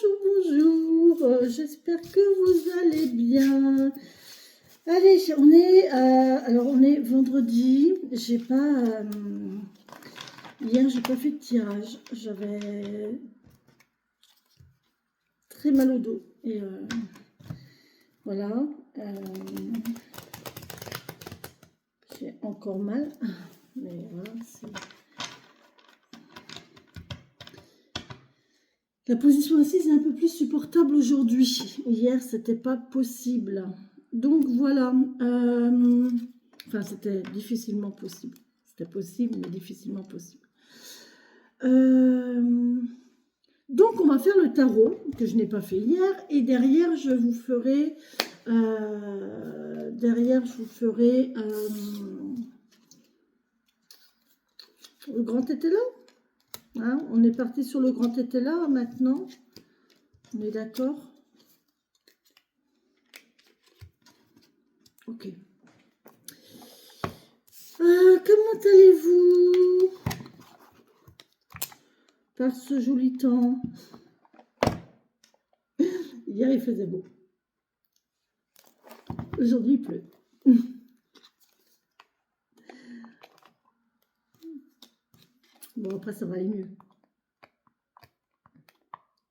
bonjour, j'espère que vous allez bien. Allez, alors on est vendredi, j'ai pas, hier j'ai pas fait de tirage, j'avais très mal au dos, et voilà, j'ai encore mal, mais voilà, c'est... La position assise est un peu plus supportable aujourd'hui. Hier, c'était pas possible. Donc voilà. Enfin, c'était difficilement possible. C'était possible, mais difficilement possible. Donc, on va faire le tarot, que je n'ai pas fait hier. Et derrière, je vous ferai... le grand étela. Hein, on est parti sur le grand étela maintenant. On est d'accord? Ok. Comment allez-vous par ce joli temps? Hier, il faisait beau. Aujourd'hui, il pleut. Bon, après, ça va aller mieux.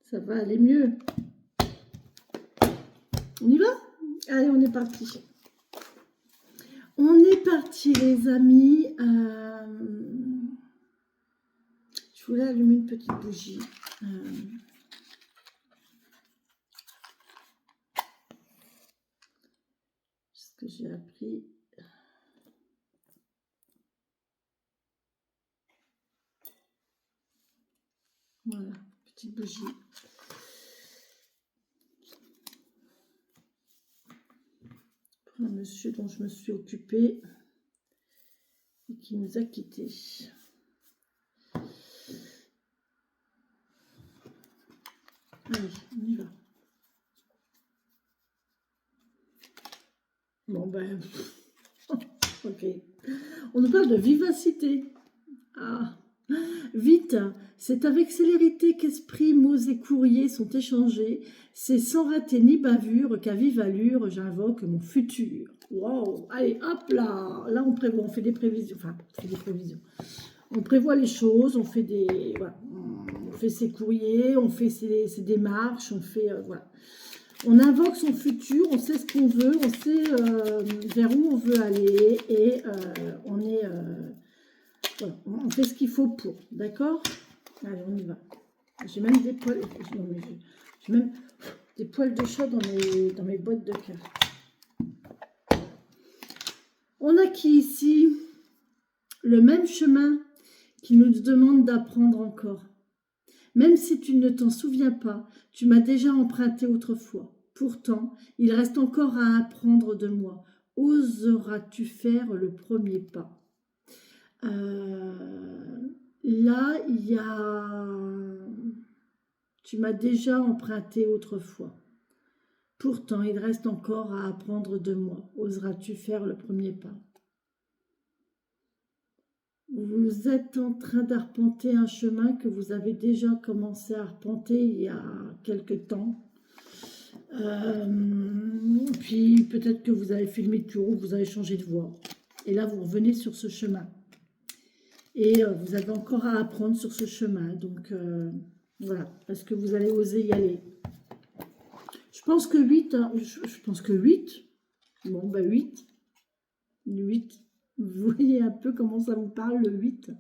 Ça va aller mieux. On y va? Allez, on est parti. On est parti, les amis. Je voulais allumer une petite bougie. Ce que j'ai appris. Voilà, petite bougie. Pour un monsieur dont je me suis occupée et qui nous a quittés. Allez, on y va. Bon ben, ok. On nous parle de vivacité. Ah, vite, c'est avec célérité qu'esprit, mots et courriers sont échangés. C'est sans rater ni bavure qu'à vive allure j'invoque mon futur. Wow, allez, hop là. Là, on prévoit, on fait des prévisions. Enfin, on fait des prévisions. On prévoit les choses, on fait des, voilà, on fait ses courriers, on fait ses démarches, on fait, voilà. On invoque son futur, on sait ce qu'on veut, on sait vers où on veut aller et on est, voilà, on fait ce qu'il faut pour, d'accord? Allez, on y va. J'ai même des poils, j'ai même des poils de chat dans mes boîtes de cartes. On a qui ici? Le même chemin qui nous demande d'apprendre encore. Même si tu ne t'en souviens pas, tu m'as déjà emprunté autrefois. Pourtant, il reste encore à apprendre de moi. Oseras-tu faire le premier pas? Là, il y a... Tu m'as déjà emprunté autrefois. Pourtant, il reste encore à apprendre de moi. Oseras-tu faire le premier pas? Vous êtes en train d'arpenter un chemin que vous avez déjà commencé à arpenter il y a quelque temps. Puis peut-être que vous avez fait le demi-tour, vous avez changé de voie. Et là, vous revenez sur ce chemin. Et vous avez encore à apprendre sur ce chemin. Donc, voilà. Est-ce que vous allez oser y aller? Je pense que 8. Hein, je pense que 8. Bon, ben 8. 8. Vous voyez un peu comment ça vous parle, le 8.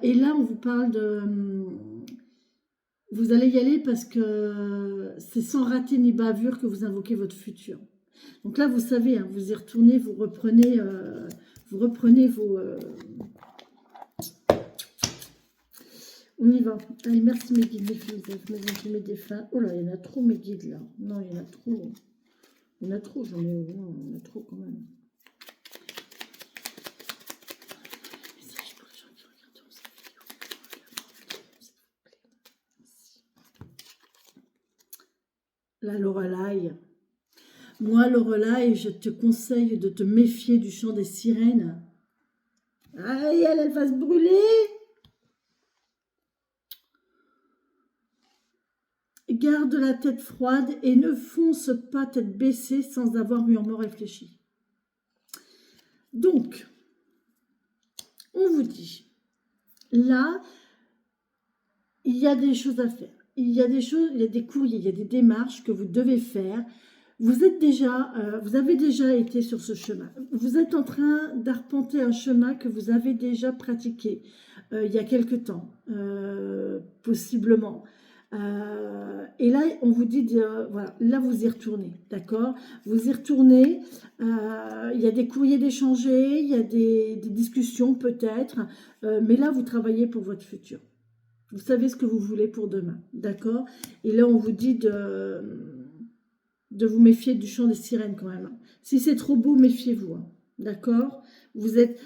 Et là, on vous parle de... Vous allez y aller parce que c'est sans rater ni bavure que vous invoquez votre futur. Donc là, vous savez, hein, vous y retournez, vous reprenez vos... On y va. Allez, merci mes guides, mes filles, mes défunts. Oh là, il y en a trop mes guides là. Non, il y en a trop. Il y en a trop, j'en ai... Non, il y en a trop quand même. La Lorelai. Moi, Lorelai, je te conseille de te méfier du chant des sirènes. Aïe, elle va se brûler. garde la tête froide et ne fonce pas tête baissée sans avoir mûrement réfléchi. Donc, on vous dit, là, il y a des choses à faire. Il y a des courriers, il y a des démarches que vous devez faire. Vous avez déjà été sur ce chemin. Vous êtes en train d'arpenter un chemin que vous avez déjà pratiqué il y a quelque temps, possiblement. Et là, on vous dit, voilà, là vous y retournez, d'accord? Vous y retournez, il y a des courriers d'échanger, il y a des discussions peut-être, mais là vous travaillez pour votre futur. Vous savez ce que vous voulez pour demain, d'accord? Et là on vous dit de vous méfier du chant des sirènes quand même. Si c'est trop beau, méfiez-vous, hein, d'accord?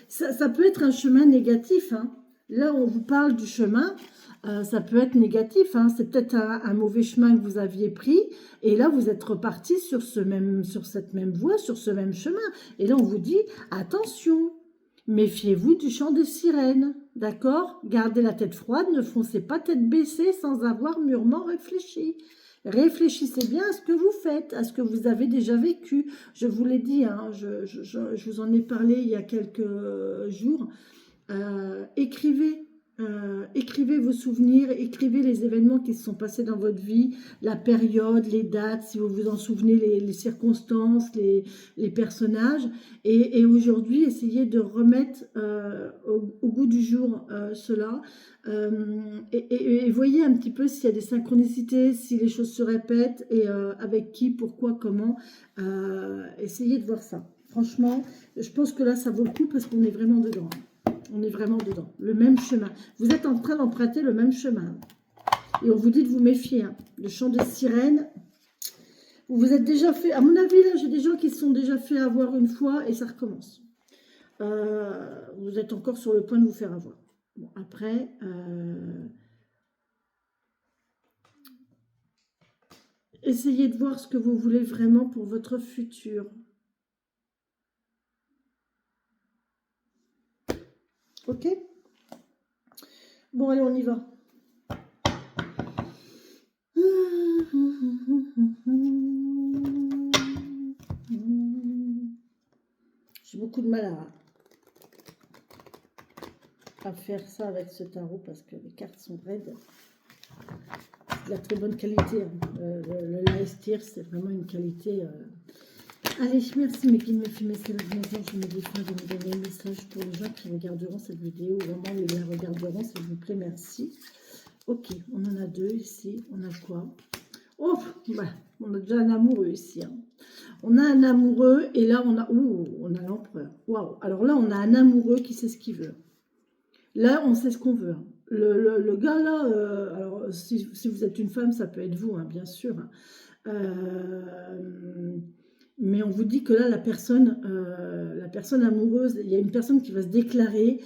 Ça peut être un chemin négatif, hein. Là, on vous parle du chemin, ça peut être négatif, hein. C'est peut-être un mauvais chemin que vous aviez pris, et là, vous êtes reparti sur cette même voie, sur ce même chemin. Et là, on vous dit, attention, méfiez-vous du chant des sirènes, d'accord? Gardez la tête froide, ne foncez pas tête baissée sans avoir mûrement réfléchi. Réfléchissez bien à ce que vous faites, à ce que vous avez déjà vécu. Je vous l'ai dit, hein, je vous en ai parlé il y a quelques jours. Écrivez vos souvenirs, écrivez les événements qui se sont passés dans votre vie, la période, les dates, si vous vous en souvenez, les circonstances, les personnages. Et aujourd'hui, essayez de remettre au goût du jour cela. Et voyez un petit peu s'il y a des synchronicités, si les choses se répètent, et avec qui, pourquoi, comment. Essayez de voir ça. Franchement, je pense que là, ça vaut le coup parce qu'on est vraiment dedans. On est vraiment dedans. Le même chemin. Vous êtes en train d'emprunter le même chemin. Et on vous dit de vous méfier. Hein. Le chant des sirènes. Vous vous êtes déjà fait... À mon avis, là, j'ai des gens qui se sont déjà fait avoir une fois et ça recommence. Vous êtes encore sur le point de vous faire avoir. Bon, après... essayez de voir ce que vous voulez vraiment pour votre futur. Ok? Bon, allez, on y va. J'ai beaucoup de mal à faire ça avec ce tarot parce que les cartes sont raides. C'est de la très bonne qualité. Hein. Le Light c'est vraiment une qualité. Allez, merci mes guides, mes filles, mes maison. Je me défends de me donner un message pour les gens qui regarderont cette vidéo. Vraiment, ils la regarderont, s'il vous plaît, merci. Ok, on en a deux ici. On a quoi? Oh, bah, on a déjà un amoureux ici. Hein. On a un amoureux et là, on a l'empereur. Waouh. Alors là, on a un amoureux qui sait ce qu'il veut. Là, on sait ce qu'on veut. Hein. Le gars là, alors si vous êtes une femme, ça peut être vous, hein, bien sûr. Mais on vous dit que là, la personne amoureuse, il y a une personne qui va se déclarer,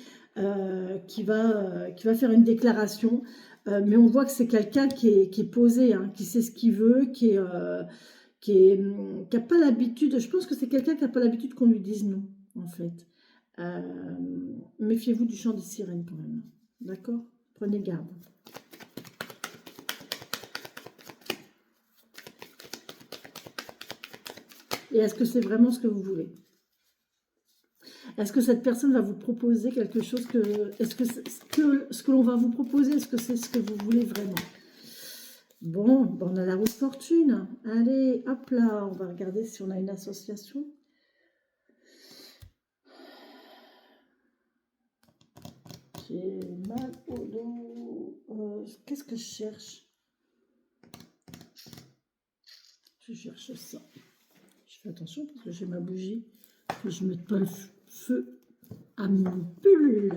qui va faire une déclaration. Mais on voit que c'est quelqu'un qui est posé, hein, qui sait ce qu'il veut, qui n'a pas l'habitude. Je pense que c'est quelqu'un qui n'a pas l'habitude qu'on lui dise non, en fait. Méfiez-vous du chant des sirènes quand même. D'accord? Prenez garde. Et est-ce que c'est vraiment ce que vous voulez? Est-ce que cette personne va vous proposer quelque chose est-ce que ce que l'on va vous proposer, est-ce que c'est ce que vous voulez vraiment? Bon, on a la roue de fortune. Allez, hop là, on va regarder si on a une association. J'ai mal au dos. Qu'est-ce que je cherche? Je cherche ça. Je fais attention parce que j'ai ma bougie. Que je ne mette pas le feu à mon pull.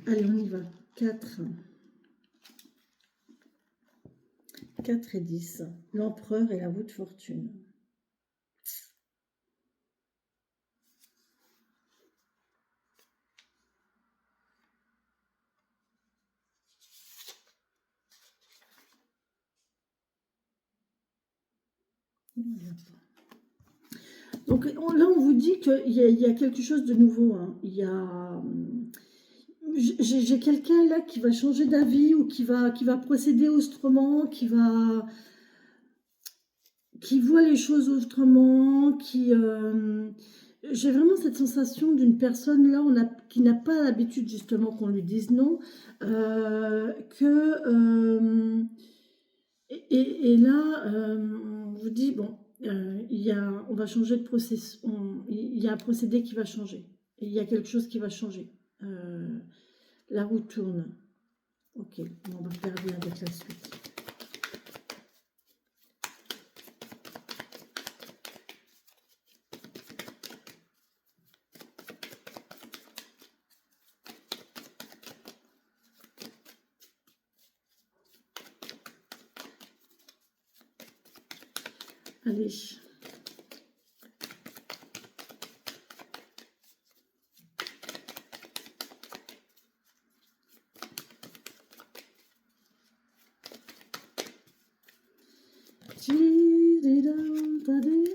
Allez, on y va. 4. 4 et 10. L'empereur et la roue de fortune. Donc là, on vous dit qu'il y a quelque chose de nouveau. Hein. J'ai quelqu'un là qui va changer d'avis ou qui va procéder autrement, qui voit les choses autrement, j'ai vraiment cette sensation d'une personne là qui n'a pas l'habitude justement qu'on lui dise non, que et là, on vous dit, bon, on va changer de processus, il y a un procédé qui va changer, il y a quelque chose qui va changer. La roue tourne. Ok, bon, on va regarder avec la suite. Allez.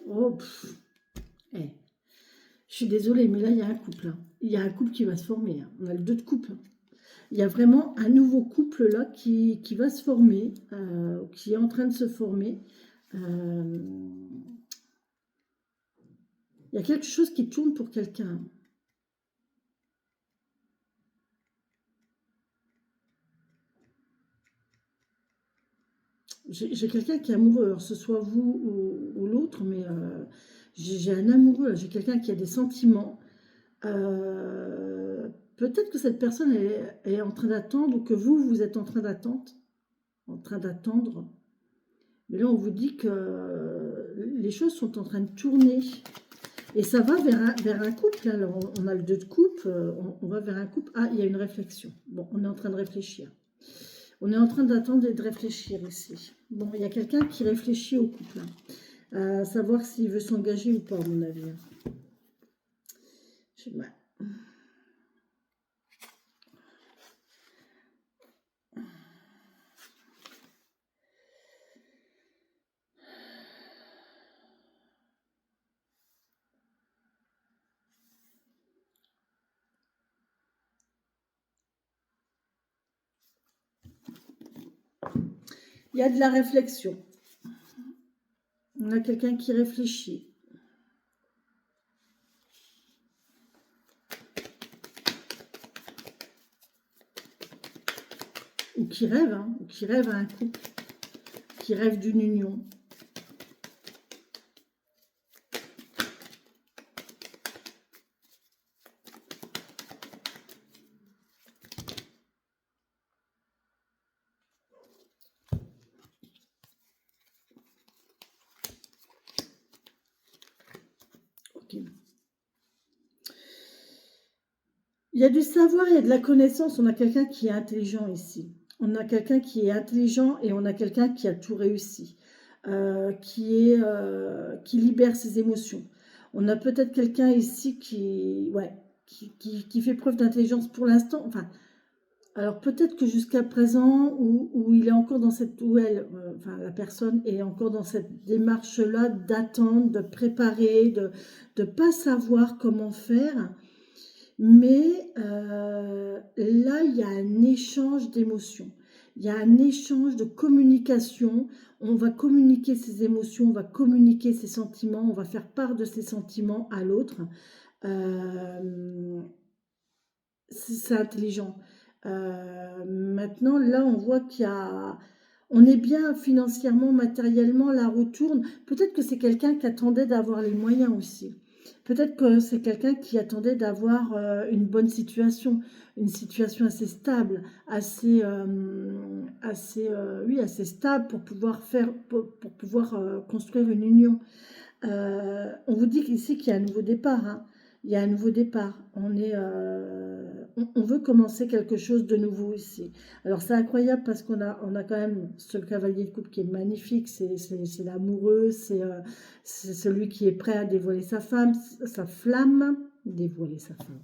Oh, eh, je suis désolée, mais là, il y a un couple. Hein. Il y a un couple qui va se former. Hein. On a le 2 de couple. Hein. Il y a vraiment un nouveau couple là qui va se former, qui est en train de se former. Euh, il y a quelque chose qui tourne pour quelqu'un. J'ai quelqu'un qui est amoureux, alors ce soit vous ou l'autre, mais j'ai un amoureux, j'ai quelqu'un qui a des sentiments. Peut-être que cette personne est en train d'attendre ou que vous êtes en train d'attendre. Mais là, on vous dit que les choses sont en train de tourner. Et ça va vers un couple. Alors, on a le 2 de coupe, on va vers un couple. Ah, il y a une réflexion. Bon, on est en train de réfléchir. On est en train d'attendre et de réfléchir ici. Bon, il y a quelqu'un qui réfléchit au couple. À savoir s'il veut s'engager ou pas, à mon avis. Je sais pas. Il y a de la réflexion. On a quelqu'un qui réfléchit. Ou qui rêve, hein, ou qui rêve à un couple, qui rêve d'une union. Ok. Il y a du savoir, il y a de la connaissance. On a quelqu'un qui est intelligent ici. On a quelqu'un qui est intelligent et on a quelqu'un qui a tout réussi, qui libère ses émotions. On a peut-être quelqu'un ici qui fait preuve d'intelligence pour l'instant. Enfin, alors peut-être que jusqu'à présent, où il est encore dans cette, où elle, enfin la personne est encore dans cette démarche-là d'attendre, de préparer, de ne pas savoir comment faire. Mais là, il y a un échange d'émotions. Il y a un échange de communication. On va communiquer ses émotions, on va communiquer ses sentiments, on va faire part de ses sentiments à l'autre. C'est intelligent. Maintenant, là, on voit on est bien financièrement, matériellement, la roue tourne. Peut-être que c'est quelqu'un qui attendait d'avoir les moyens aussi. Peut-être que c'est quelqu'un qui attendait d'avoir une bonne situation, une situation assez stable, assez stable pour pouvoir pour pouvoir construire une union. On vous dit ici qu'il y a un nouveau départ. Hein. Il y a un nouveau départ. On veut commencer quelque chose de nouveau ici. Alors c'est incroyable parce on a quand même ce cavalier de coupe qui est magnifique. C'est l'amoureux, c'est celui qui est prêt à dévoiler sa flamme, dévoiler sa femme.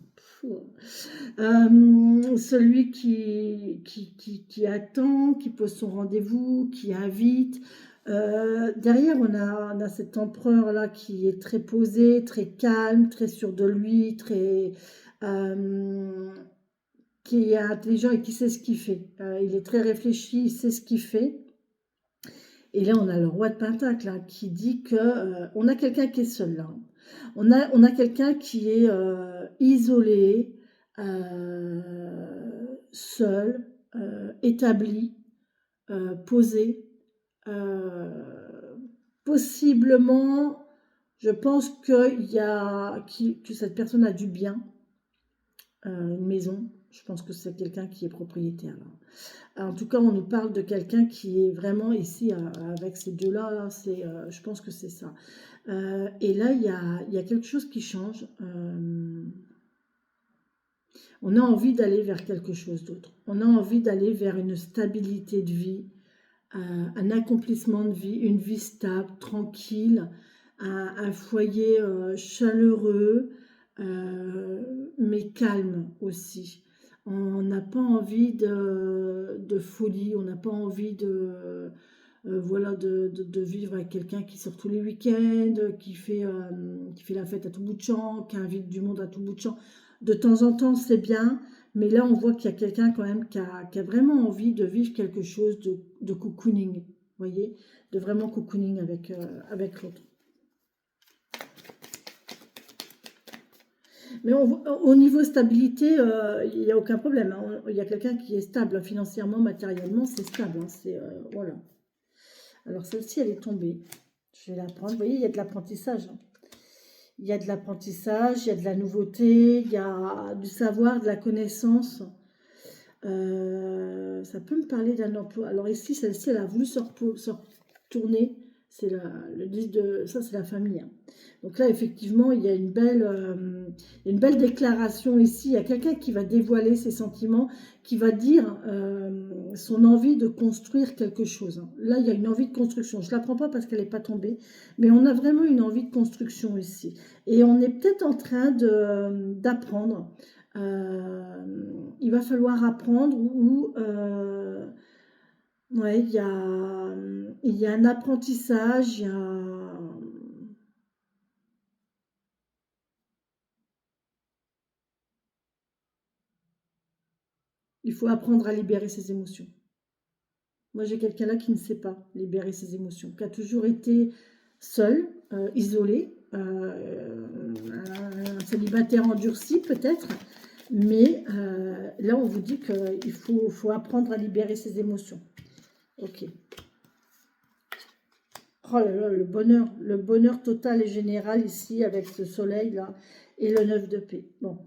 Celui qui attend, qui pose son rendez-vous, qui invite. Derrière, on a cet empereur-là qui est très posé, très calme, très sûr de lui, très... qui est intelligent et qui sait ce qu'il fait. Il est très réfléchi, il sait ce qu'il fait. Et là, on a le roi de Pentacle hein, qui dit que on a quelqu'un qui est seul là. On a quelqu'un qui est isolé, seul, établi, posé. Possiblement, je pense que cette personne a du bien, une maison. Je pense que c'est quelqu'un qui est propriétaire. Là. En tout cas, on nous parle de quelqu'un qui est vraiment ici, avec ces deux-là, là, je pense que c'est ça. Et là, il y a quelque chose qui change. On a envie d'aller vers quelque chose d'autre. On a envie d'aller vers une stabilité de vie, un accomplissement de vie, une vie stable, tranquille, un foyer chaleureux, mais calme aussi. On n'a pas envie de folie, on n'a pas envie voilà, de vivre avec quelqu'un qui sort tous les week-ends, qui fait la fête à tout bout de champ, qui invite du monde à tout bout de champ. De temps en temps, c'est bien, mais là, on voit qu'il y a quelqu'un quand même qui a vraiment envie de vivre quelque chose de cocooning, vous voyez, de vraiment cocooning avec l'autre. Mais au niveau stabilité, il n'y a aucun problème. Hein. Il y a quelqu'un qui est stable financièrement, matériellement, c'est stable. Hein. Voilà. Alors celle-ci, elle est tombée. Je vais la prendre. Vous voyez, il y a de l'apprentissage. Hein. Il y a de l'apprentissage, il y a de la nouveauté, il y a du savoir, de la connaissance. Ça peut me parler d'un emploi. Alors ici, celle-ci, elle a voulu se retourner. C'est le 10 de... Ça, c'est la famille. Hein. Donc là, effectivement, il y a une belle déclaration ici. Il y a quelqu'un qui va dévoiler ses sentiments, qui va dire son envie de construire quelque chose. Hein. Là, il y a une envie de construction. Je ne la prends pas parce qu'elle n'est pas tombée, mais on a vraiment une envie de construction ici. Et on est peut-être en train d'apprendre. Il va falloir apprendre ou ouais, il y a un apprentissage, il faut apprendre à libérer ses émotions. Moi, j'ai quelqu'un là qui ne sait pas libérer ses émotions, qui a toujours été seul, isolé, un célibataire endurci peut-être, mais là, on vous dit qu'il faut apprendre à libérer ses émotions. Ok. Oh là là, le bonheur total et général ici avec ce soleil là et le 9 de paix. Bon,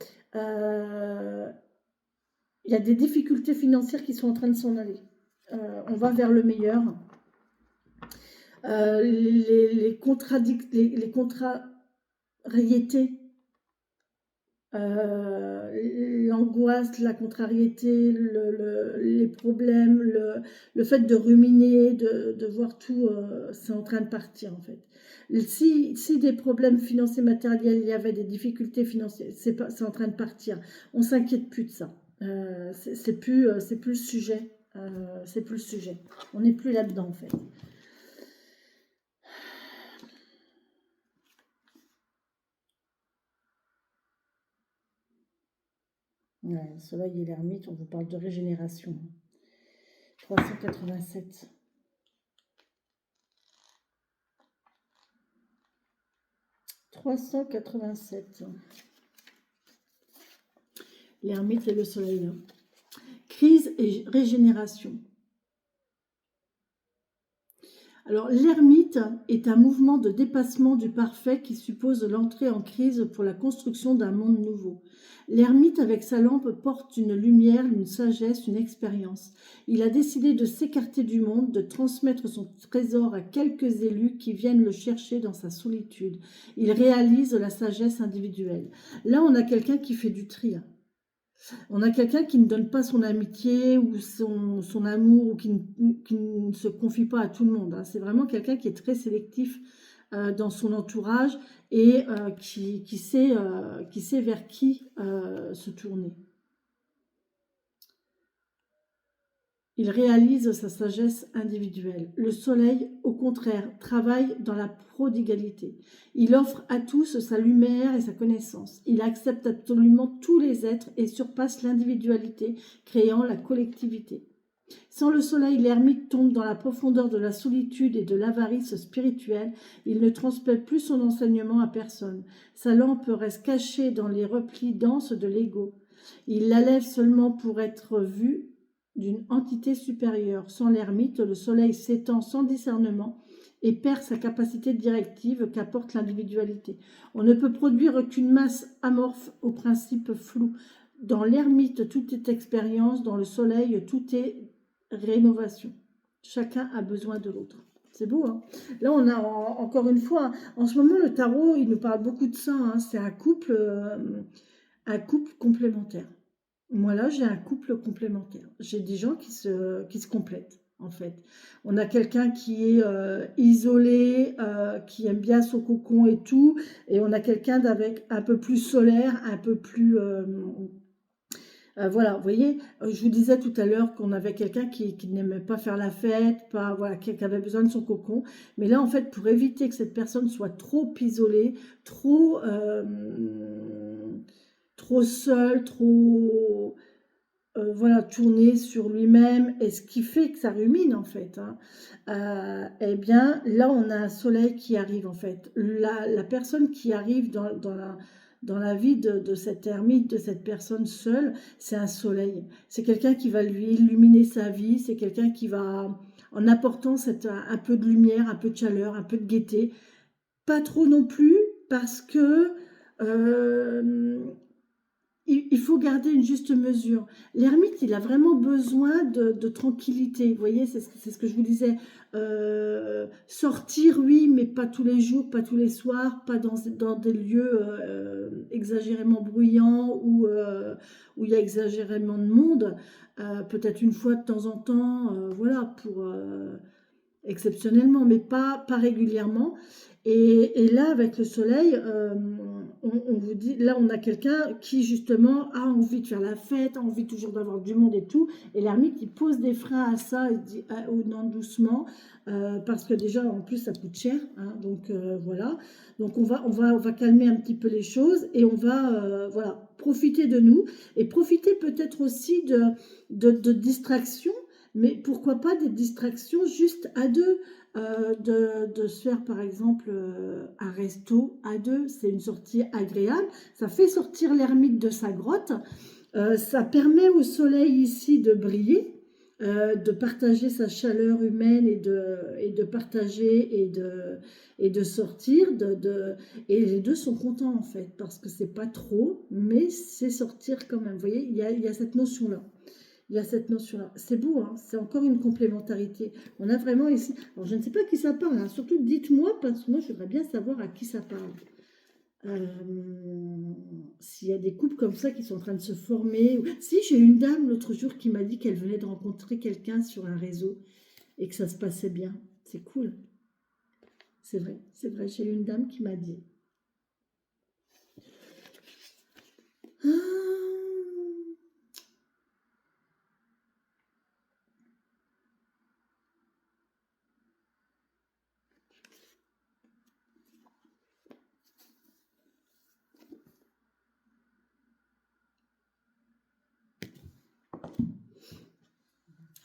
il y a des difficultés financières qui sont en train de s'en aller. On va vers le meilleur. Les contrariétés, l'angoisse, la contrariété, les problèmes, le fait de ruminer, de voir tout, c'est en train de partir en fait. Si des problèmes financiers matériels, il y avait des difficultés financières, c'est en train de partir. On s'inquiète plus de ça. C'est plus le sujet. C'est plus le sujet. On n'est plus là-dedans en fait. Ouais, le soleil et l'ermite, on vous parle de régénération. 387. L'ermite et le soleil. Là. Crise et régénération. Alors, l'ermite est un mouvement de dépassement du parfait qui suppose l'entrée en crise pour la construction d'un monde nouveau. L'ermite, avec sa lampe, porte une lumière, une sagesse, une expérience. Il a décidé de s'écarter du monde, de transmettre son trésor à quelques élus qui viennent le chercher dans sa solitude. Il réalise la sagesse individuelle. Là, on a quelqu'un qui fait du tri. On a quelqu'un qui ne donne pas son amitié ou son amour ou qui ne se confie pas à tout le monde. Hein. C'est vraiment quelqu'un qui est très sélectif dans son entourage et qui sait vers qui se tourner. Il réalise sa sagesse individuelle. Le soleil, au contraire, travaille dans la prodigalité. Il offre à tous sa lumière et sa connaissance. Il accepte absolument tous les êtres et surpasse l'individualité, créant la collectivité. Sans le soleil, l'ermite tombe dans la profondeur de la solitude et de l'avarice spirituelle. Il ne transmet plus son enseignement à personne. Sa lampe reste cachée dans les replis denses de l'ego. Il la lève seulement pour être vu d'une entité supérieure. Sans l'ermite, le soleil s'étend sans discernement et perd sa capacité directive qu'apporte l'individualité. On ne peut produire qu'une masse amorphe aux principes flous. Dans l'ermite, tout est expérience, dans le soleil, tout est rénovation. Chacun a besoin de l'autre. C'est beau, hein? Là, on a encore une fois, en ce moment, le tarot, il nous parle beaucoup de ça, hein. C'est un couple complémentaire. Moi, là, j'ai un couple complémentaire. J'ai des gens qui se complètent, en fait. On a quelqu'un qui est isolé, qui aime bien son cocon et tout, et on a quelqu'un d'avec un peu plus solaire, un peu plus... voilà, vous voyez, je vous disais tout à l'heure qu'on avait quelqu'un qui n'aimait pas faire la fête, pas, voilà, qui avait besoin de son cocon. Mais là, en fait, pour éviter que cette personne soit trop isolée, trop seule, trop voilà, tournée sur lui-même, et ce qui fait que ça rumine, en fait, hein, eh bien, là, on a un soleil qui arrive, en fait. La personne qui arrive dans la vie de cette ermite, de cette personne seule, c'est un soleil. C'est quelqu'un qui va lui illuminer sa vie, c'est quelqu'un qui va, en apportant un peu de lumière, un peu de chaleur, un peu de gaieté, pas trop non plus, parce que euh, il faut garder une juste mesure. L'ermite, il a vraiment besoin de tranquillité. Vous voyez, c'est ce que je vous disais. Sortir, oui, mais pas tous les jours, pas tous les soirs, pas dans des lieux exagérément bruyants où il y a exagérément de monde. Peut-être une fois de temps en temps, voilà, pour exceptionnellement, mais pas régulièrement. Et là, avec le soleil, on vous dit, là, on a quelqu'un qui, justement, a envie de faire la fête, a envie toujours d'avoir du monde et tout. Et l'ermite, il pose des freins à ça, il dit, ah, oh, non, doucement, parce que déjà, en plus, ça coûte cher. Hein, donc, voilà. Donc, on va calmer un petit peu les choses et on va, voilà, profiter de nous et profiter peut-être aussi de distractions, mais pourquoi pas des distractions juste à deux, de se faire par exemple un resto à deux, c'est une sortie agréable, ça fait sortir l'ermite de sa grotte, ça permet au soleil ici de briller, de partager sa chaleur humaine et de partager et de sortir, et les deux sont contents en fait, parce que c'est pas trop, mais c'est sortir quand même, vous voyez, il y a cette notion-là. Il y a cette notion-là. C'est beau, hein, c'est encore une complémentarité. On a vraiment ici... Alors, je ne sais pas à qui ça parle, hein, surtout dites-moi, parce que moi, je voudrais bien savoir à qui ça parle. S'il y a des couples comme ça qui sont en train de se former. Si, j'ai une dame l'autre jour qui m'a dit qu'elle venait de rencontrer quelqu'un sur un réseau et que ça se passait bien. C'est cool. C'est vrai, j'ai une dame qui m'a dit. Ah,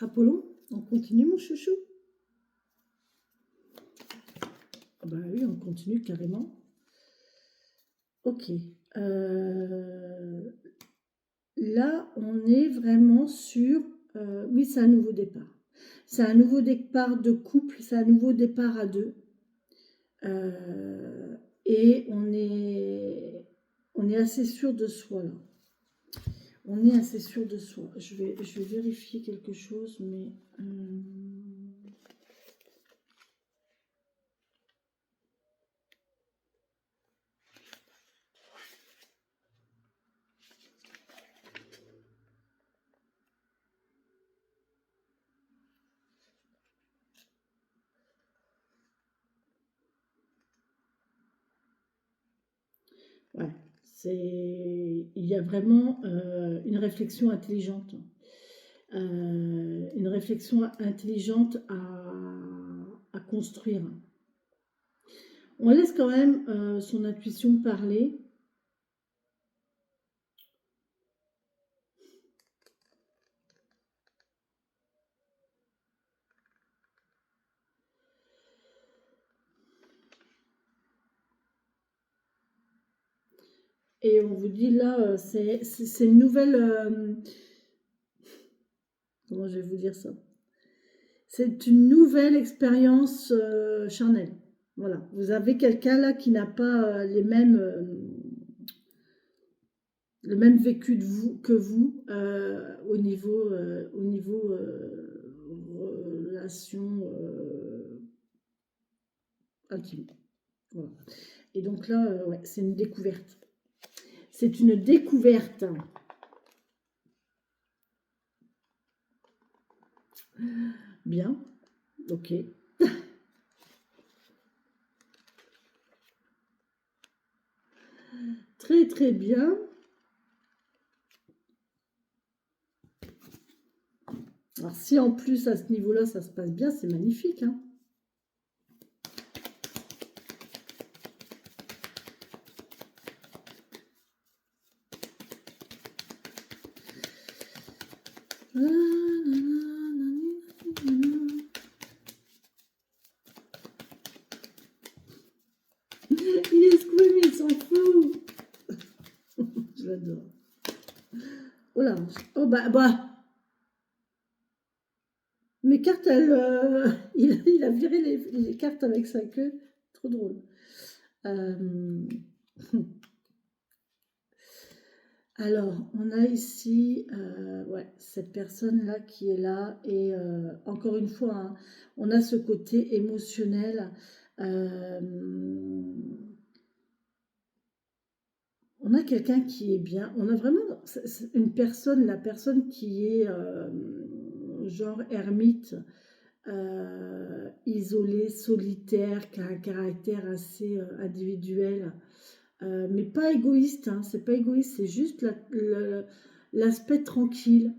Apollon, on continue mon chouchou? Ah bah oui, on continue carrément. Ok. Là, on est vraiment sur... oui, c'est un nouveau départ. C'est un nouveau départ de couple, c'est un nouveau départ à deux. Euh, et on est assez sûr de soi là. On est assez sûr de soi. Je vais vérifier quelque chose, mais... ouais, il y a vraiment une réflexion intelligente. une réflexion intelligente à construire. On laisse quand même son intuition parler. Et on vous dit là, c'est une nouvelle... comment je vais vous dire ça? C'est une nouvelle expérience charnelle. Voilà. Vous avez quelqu'un là qui n'a pas le même vécu que vous au niveau relation intime. Voilà. Et donc là, ouais, c'est une découverte. C'est une découverte. Bien. Ok. Très très bien. Alors si en plus à ce niveau-là ça se passe bien, c'est magnifique. Hein. Il est squeam, il s'en fout. Je l'adore. Oh là, oh bah. Mes cartes, il a viré les cartes avec sa queue. Trop drôle. Alors, on a ici ouais, cette personne-là qui est là. Et encore une fois, hein, on a ce côté émotionnel. On a quelqu'un qui est bien. On a vraiment une personne, la personne qui est genre ermite. Isolé, solitaire, qui a un caractère assez individuel, mais pas égoïste, hein, c'est pas égoïste, c'est juste l'aspect tranquille,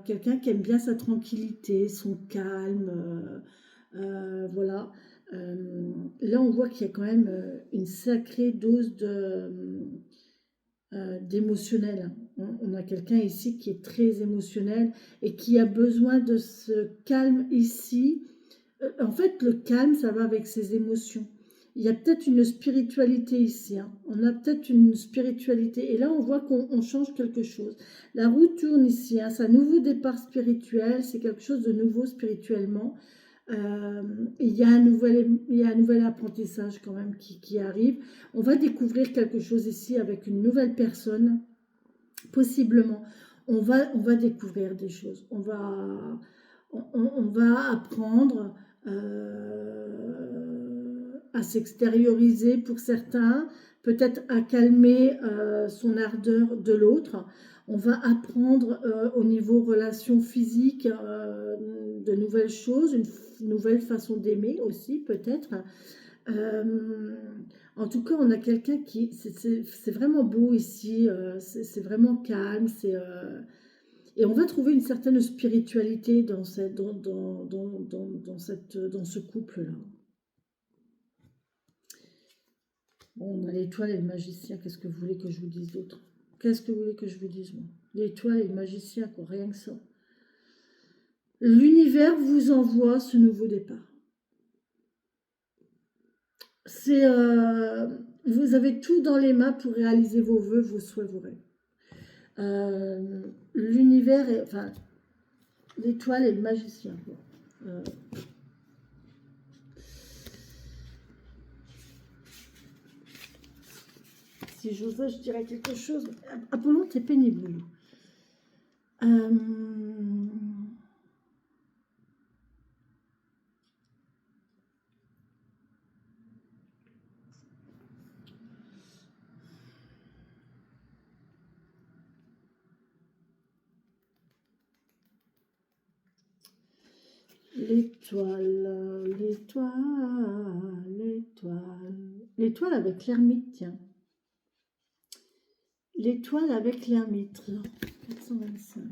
quelqu'un qui aime bien sa tranquillité, son calme, voilà. Là, on voit qu'il y a quand même une sacrée dose d'émotionnel. On a quelqu'un ici qui est très émotionnel et qui a besoin de ce calme ici. En fait, le calme, ça va avec ses émotions. Il y a peut-être une spiritualité ici. Hein. On a peut-être une spiritualité. Et là, on voit qu'on change quelque chose. La roue tourne ici. Hein. C'est un nouveau départ spirituel. C'est quelque chose de nouveau spirituellement. Il y a un nouvel apprentissage quand même qui arrive. On va découvrir quelque chose ici avec une nouvelle personne, possiblement. On va découvrir des choses. On va apprendre à s'extérioriser pour certains, peut-être à calmer son ardeur de l'autre. On va apprendre au niveau relations physiques de nouvelles choses, une nouvelle façon d'aimer aussi peut-être. En tout cas, on a quelqu'un qui... C'est vraiment beau ici, c'est vraiment calme, et on va trouver une certaine spiritualité dans ce couple-là. Bon, on a l'étoile et le magicien. Qu'est-ce que vous voulez que je vous dise d'autre? Qu'est-ce que vous voulez que je vous dise, moi? L'étoile et le magicien, quoi, rien que ça. L'univers vous envoie ce nouveau départ. Vous avez tout dans les mains pour réaliser vos vœux, vos souhaits, vos rêves. L'univers, enfin, l'étoile et le magicien. Si j'osais, je dirais quelque chose. Apollon, t'es pénible. L'étoile, l'étoile, l'étoile. L'étoile avec l'ermite, tiens. L'étoile avec l'ermite. 425.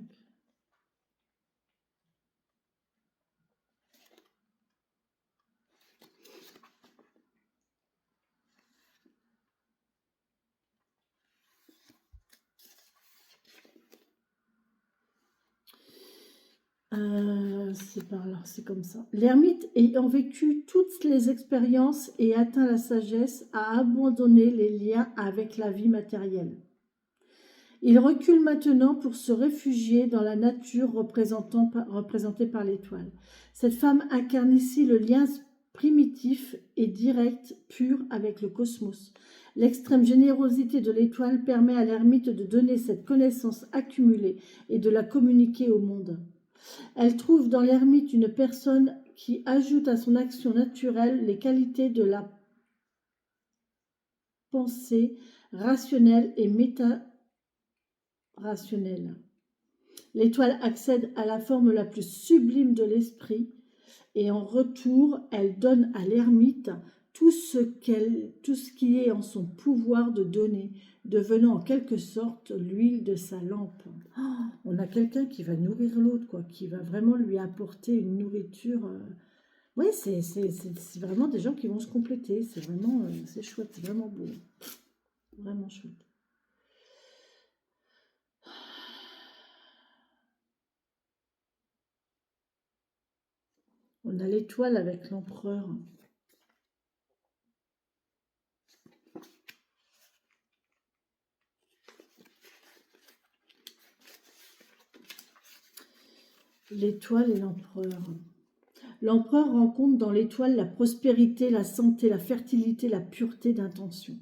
C'est par là, c'est comme ça. L'ermite ayant vécu toutes les expériences et atteint la sagesse a abandonné les liens avec la vie matérielle. Il recule maintenant pour se réfugier dans la nature représentée par l'étoile. Cette femme incarne ici le lien primitif et direct, pur avec le cosmos. L'extrême générosité de l'étoile permet à l'ermite de donner cette connaissance accumulée et de la communiquer au monde. Elle trouve dans l'ermite une personne qui ajoute à son action naturelle les qualités de la pensée rationnelle et méta-rationnelle. L'étoile accède à la forme la plus sublime de l'esprit et en retour, elle donne à l'ermite tout ce qui est en son pouvoir de donner, devenant en quelque sorte l'huile de sa lampe. Oh, on a quelqu'un qui va nourrir l'autre, quoi, qui va vraiment lui apporter une nourriture. Oui, c'est vraiment des gens qui vont se compléter. C'est vraiment, c'est chouette, c'est vraiment beau. Vraiment chouette. On a l'étoile avec l'empereur. L'étoile et l'empereur. L'empereur rencontre dans l'étoile la prospérité, la santé, la fertilité, la pureté d'intention.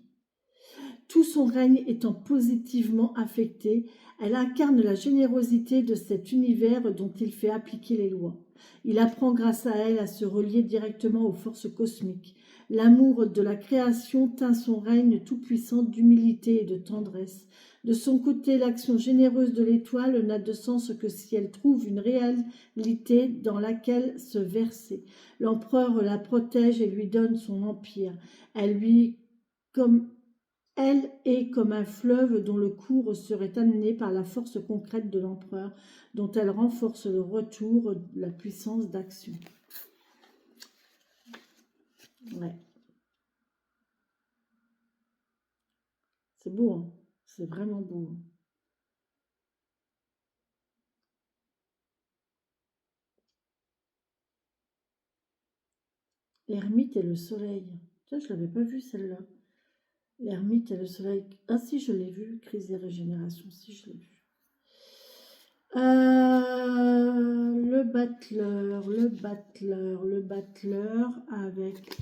Tout son règne étant positivement affecté, elle incarne la générosité de cet univers dont il fait appliquer les lois. Il apprend grâce à elle à se relier directement aux forces cosmiques. L'amour de la création teint son règne tout-puissant d'humilité et de tendresse. De son côté, l'action généreuse de l'étoile n'a de sens que si elle trouve une réalité dans laquelle se verser. L'empereur la protège et lui donne son empire. Elle est comme un fleuve dont le cours serait amené par la force concrète de l'empereur, dont elle renforce le retour de la puissance d'action. Ouais. C'est beau, hein, c'est vraiment beau. L'ermite et le soleil. Tiens, je ne l'avais pas vue celle-là. L'ermite et le soleil. Ah si, je l'ai vue. Crise des régénérations. Si, je l'ai vue. Le battleur avec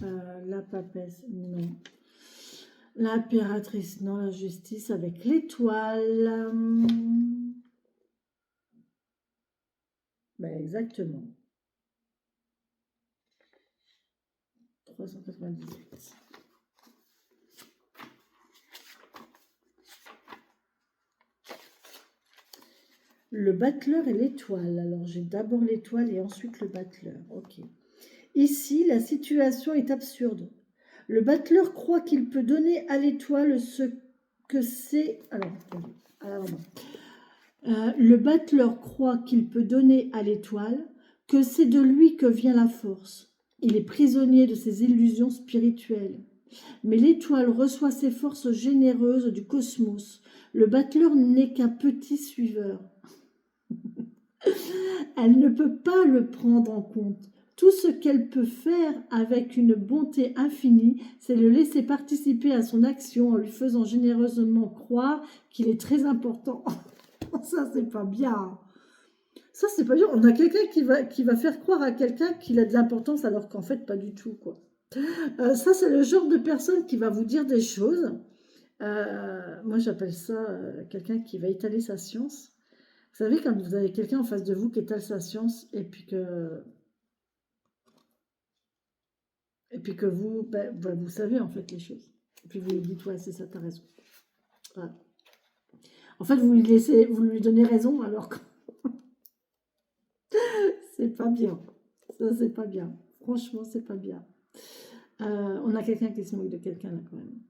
la papesse. Non. L'impératrice, non. La justice avec l'étoile. Ben, exactement. 398. Le battleur et l'étoile. Alors, j'ai d'abord l'étoile et ensuite le battleur. Ok. Ici, la situation est absurde. Le battleur croit qu'il peut donner à l'étoile ce que c'est... le battleur croit qu'il peut donner à l'étoile que c'est de lui que vient la force. Il est prisonnier de ses illusions spirituelles. Mais l'étoile reçoit ses forces généreuses du cosmos. Le battleur n'est qu'un petit suiveur. Elle ne peut pas le prendre en compte. Tout ce qu'elle peut faire avec une bonté infinie, c'est le laisser participer à son action en lui faisant généreusement croire qu'il est très important. Ça, c'est pas bien. Ça, c'est pas bien. On a quelqu'un qui va faire croire à quelqu'un qu'il a de l'importance alors qu'en fait, pas du tout, quoi. Ça, c'est le genre de personne qui va vous dire des choses. Moi, j'appelle ça quelqu'un qui va étaler sa science. Vous savez, quand vous avez quelqu'un en face de vous qui étale sa science et puis que vous, vous savez en fait les choses. Et puis vous lui dites, ouais, c'est ça, t'as raison. Voilà. En fait, vous lui donnez raison alors que c'est pas bien. Ça, c'est pas bien. Franchement, c'est pas bien. On a quelqu'un qui se moque de quelqu'un là quand même.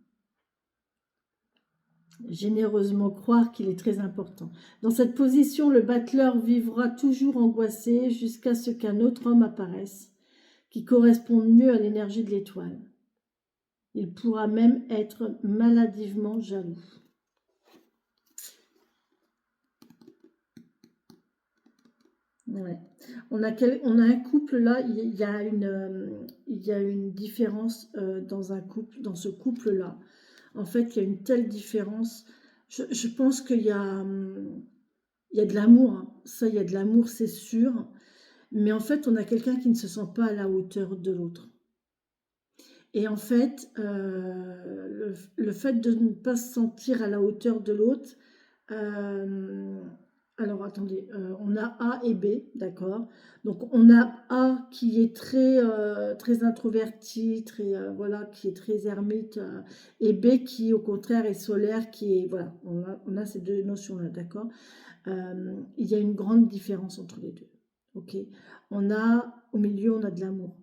Généreusement croire qu'il est très important. Dans cette position, le battleur vivra toujours angoissé jusqu'à ce qu'un autre homme apparaisse qui corresponde mieux à l'énergie de l'étoile. Il pourra même être maladivement jaloux. Ouais. On a un couple là, il y a une différence dans un couple, dans ce couple-là. En fait, il y a une telle différence. Je pense il y a de l'amour, hein. Ça, il y a de l'amour, c'est sûr. Mais en fait, on a quelqu'un qui ne se sent pas à la hauteur de l'autre. Et en fait, le fait de ne pas se sentir à la hauteur de l'autre, euh, alors attendez, on a A et B, d'accord? Donc on a A qui est très introverti, voilà, qui est très ermite, et B qui au contraire est solaire, qui est, voilà, on a ces deux notions-là, d'accord? Il y a une grande différence entre les deux, ok? Au milieu, on a de l'amour.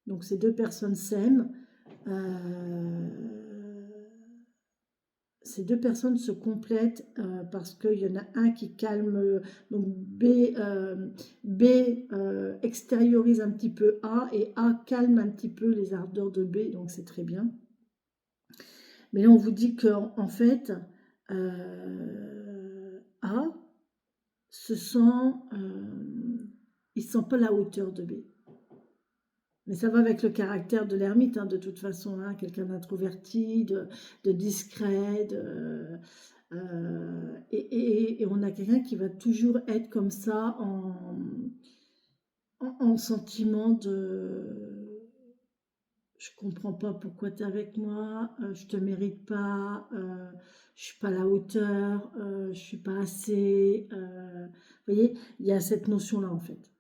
Donc ces deux personnes s'aiment. euh, Ces deux personnes se complètent parce qu'il y en a un qui calme, donc B extériorise un petit peu A et A calme un petit peu les ardeurs de B, donc c'est très bien. Mais là on vous dit qu'en en fait, A se sent, il ne sent pas la hauteur de B. Mais ça va avec le caractère de l'ermite, hein, de toute façon, hein, quelqu'un d'introverti, de discret, et on a quelqu'un qui va toujours être comme ça en sentiment de je comprends pas pourquoi tu es avec moi, je te mérite pas, je suis pas à la hauteur, je suis pas assez. Vous voyez, il y a cette notion-là en fait.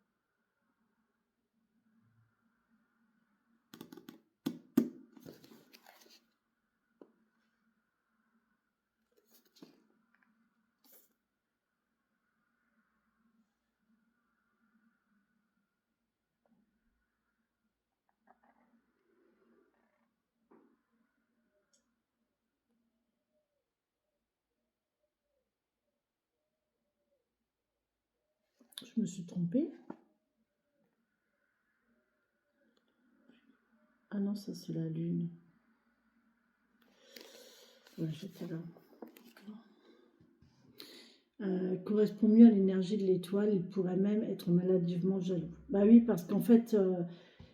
Je me suis trompée. Ah non, ça c'est la lune. Ouais, j'étais là. Correspond mieux à l'énergie de l'étoile, il pourrait même être maladivement jaloux. Bah oui, parce qu'en fait,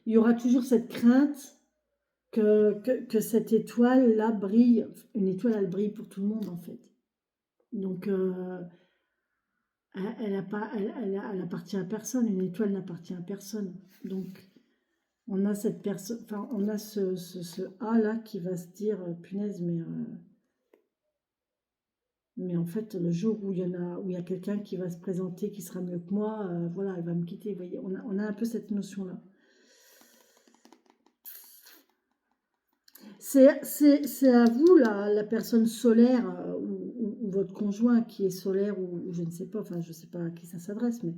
il y aura toujours cette crainte que cette étoile-là brille. Une étoile, elle brille pour tout le monde, en fait. Donc, elle appartient à personne. Une étoile n'appartient à personne. Donc, on a cette personne, enfin, on a ce A-là qui va se dire, punaise, mais en fait, le jour où où il y a quelqu'un qui va se présenter, qui sera mieux que moi, voilà, elle va me quitter. Vous voyez, on a un peu cette notion-là. C'est à vous, la personne solaire, ou votre conjoint qui est solaire, ou je ne sais pas, enfin, je ne sais pas à qui ça s'adresse, mais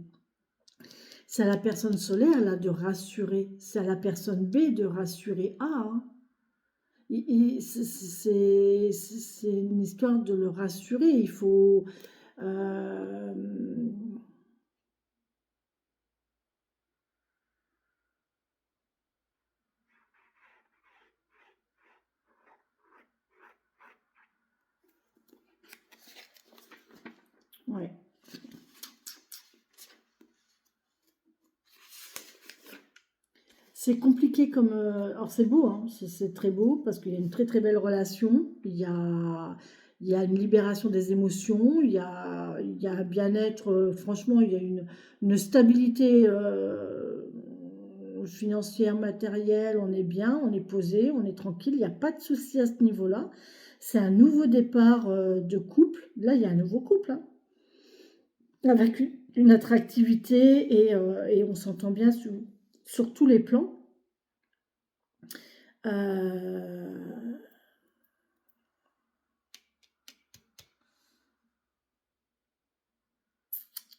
c'est à la personne solaire, là, de rassurer. C'est à la personne B de rassurer A, hein. C'est une histoire de le rassurer. Il faut. euh, ouais. C'est compliqué comme. Alors c'est beau, hein, c'est très beau parce qu'il y a une très très belle relation. Il y a une libération des émotions, il y a un bien-être. Franchement, il y a une stabilité financière, matérielle. On est bien, on est posé, on est tranquille. Il n'y a pas de souci à ce niveau-là. C'est un nouveau départ de couple. Là, il y a un nouveau couple, hein, avec une attractivité et on s'entend bien sur tous les plans. Euh,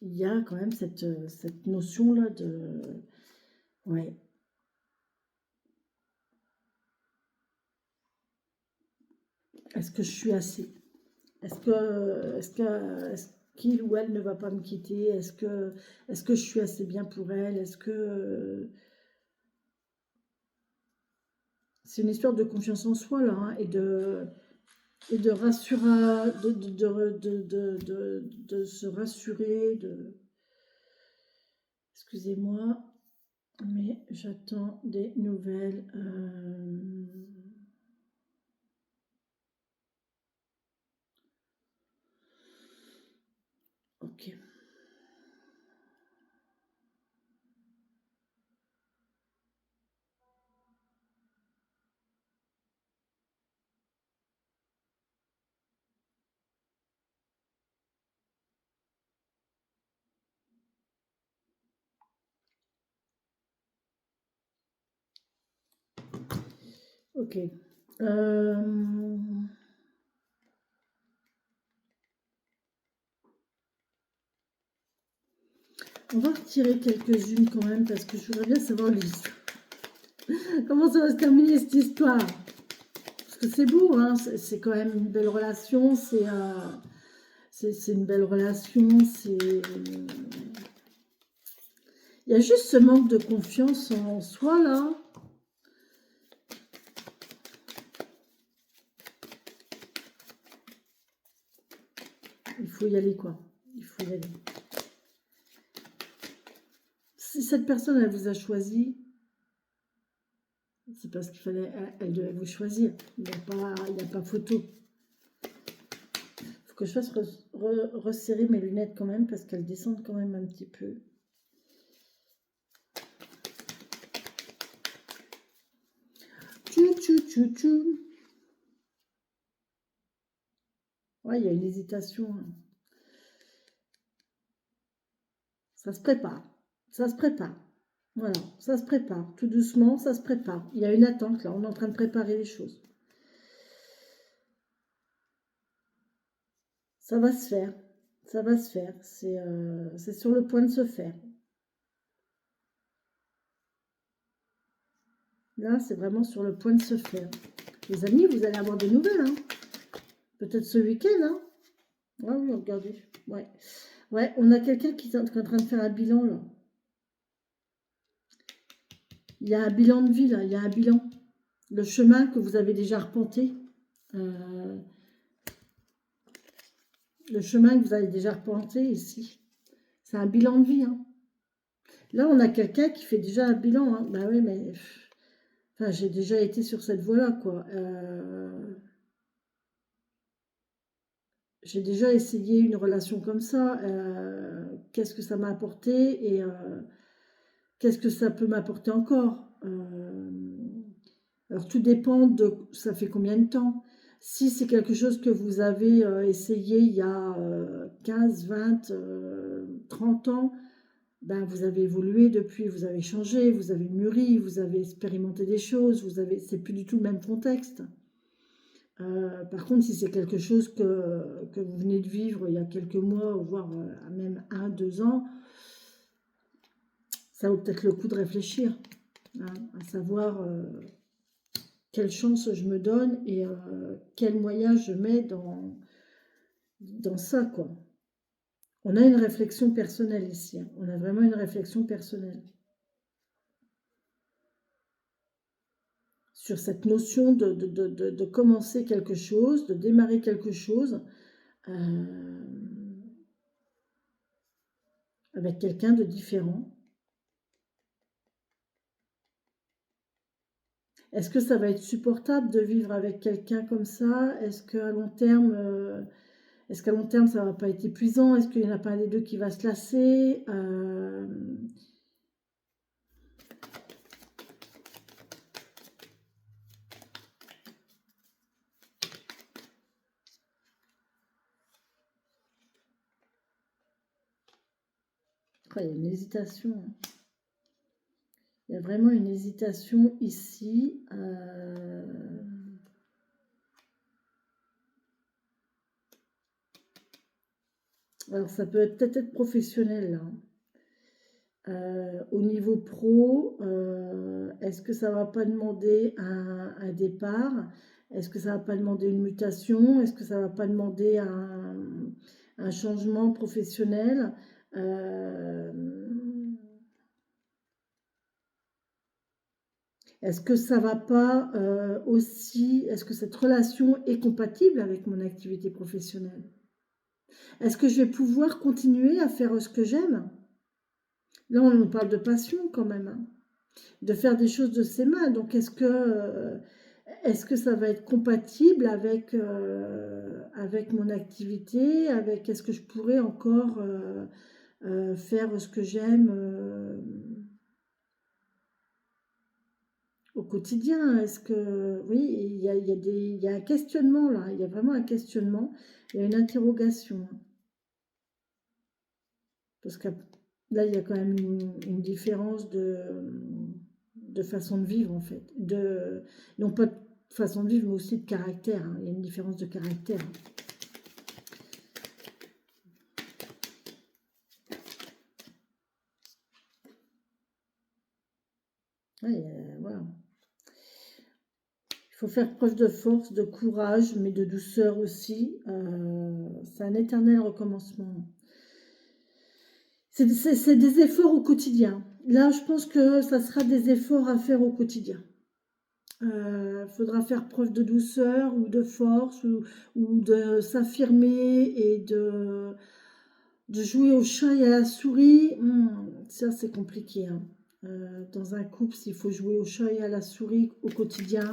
il y a quand même cette notion-là de... Ouais. Est-ce que je suis assez? Est-ce qu'il ou elle ne va pas me quitter? Est-ce que je suis assez bien pour elle? Est-ce que... c'est une histoire de confiance en soi, là, hein, et de rassurer, de se rassurer, Excusez-moi, mais j'attends des nouvelles. Ok. Ok. On va retirer quelques-unes quand même parce que je voudrais bien savoir l'histoire. Comment ça va se terminer cette histoire? Parce que c'est beau, hein, c'est quand même une belle relation, c'est une belle relation, c'est... Il y a juste ce manque de confiance en soi, là. Il faut y aller, quoi. Il faut y aller. Si cette personne, elle vous a choisi, c'est parce qu'il fallait, elle devait vous choisir. Il n'y a pas photo. Il faut que je fasse resserrer mes lunettes quand même, parce qu'elles descendent quand même un petit peu. Tchou. Ouais, il y a une hésitation. Ça se prépare. Ça se prépare. Voilà, ça se prépare. Tout doucement, ça se prépare. Il y a une attente là. On est en train de préparer les choses. Ça va se faire. Ça va se faire. C'est sur le point de se faire. Là, c'est vraiment sur le point de se faire. Les amis, vous allez avoir des nouvelles. Hein. Peut-être ce week-end. Hein. Ah oui, regardez. Ouais. Ouais, on a quelqu'un qui est en train de faire un bilan là. Il y a un bilan de vie là. Il y a un bilan. Le chemin que vous avez déjà arpenté. Le chemin que vous avez déjà arpenté ici. C'est un bilan de vie. Hein. Là, on a quelqu'un qui fait déjà un bilan. Hein. Bah oui, mais... Enfin, j'ai déjà été sur cette voie-là, quoi. J'ai déjà essayé une relation comme ça. Qu'est-ce que ça m'a apporté et qu'est-ce que ça peut m'apporter encore? Alors, tout dépend de ça fait combien de temps. Si c'est quelque chose que vous avez essayé il y a 15, 20, 30 ans, ben, vous avez évolué depuis, vous avez changé, vous avez mûri, vous avez expérimenté des choses, c'est plus du tout le même contexte. Par contre, si c'est quelque chose que vous venez de vivre il y a quelques mois, voire même 1, 2 ans, ça vaut peut-être le coup de réfléchir, hein, à savoir quelle chance je me donne et quels moyens je mets dans ça, quoi. On a une réflexion personnelle ici, hein. On a vraiment une réflexion personnelle sur cette notion de commencer quelque chose, de démarrer quelque chose avec quelqu'un de différent. Est-ce que ça va être supportable de vivre avec quelqu'un comme ça? Est-ce qu'à long terme, ça va pas être épuisant? Est-ce qu'il n'y en a pas un des deux qui va se lasser? Il y a une hésitation. Il y a vraiment une hésitation ici. Alors, ça peut peut-être être professionnel, là. Au niveau pro, est-ce que ça ne va pas demander un départ? Est-ce que ça ne va pas demander une mutation? Est-ce que ça ne va pas demander un changement professionnel? Est-ce que ça va pas aussi, est-ce que cette relation est compatible avec mon activité professionnelle? Est-ce que je vais pouvoir continuer à faire ce que j'aime? Là, on parle de passion quand même, hein, de faire des choses de ses mains. Donc, est-ce que ça va être compatible avec mon activité, est-ce que je pourrais encore faire ce que j'aime au quotidien? Est-ce que, oui, il y a un questionnement là, il y a vraiment un questionnement, il y a une interrogation. Parce que là, il y a quand même une différence de façon de vivre, en fait. Non pas de façon de vivre, mais aussi de caractère, hein. Il y a une différence de caractère. Ouais, voilà. Il faut faire preuve de force, de courage, mais de douceur aussi. C'est un éternel recommencement. C'est des efforts au quotidien. Là, je pense que ça sera des efforts à faire au quotidien. Faudra faire preuve de douceur ou de force ou de s'affirmer et de jouer au chat et à la souris. Ça, c'est compliqué, hein. Dans un couple, s'il faut jouer au chat et à la souris au quotidien,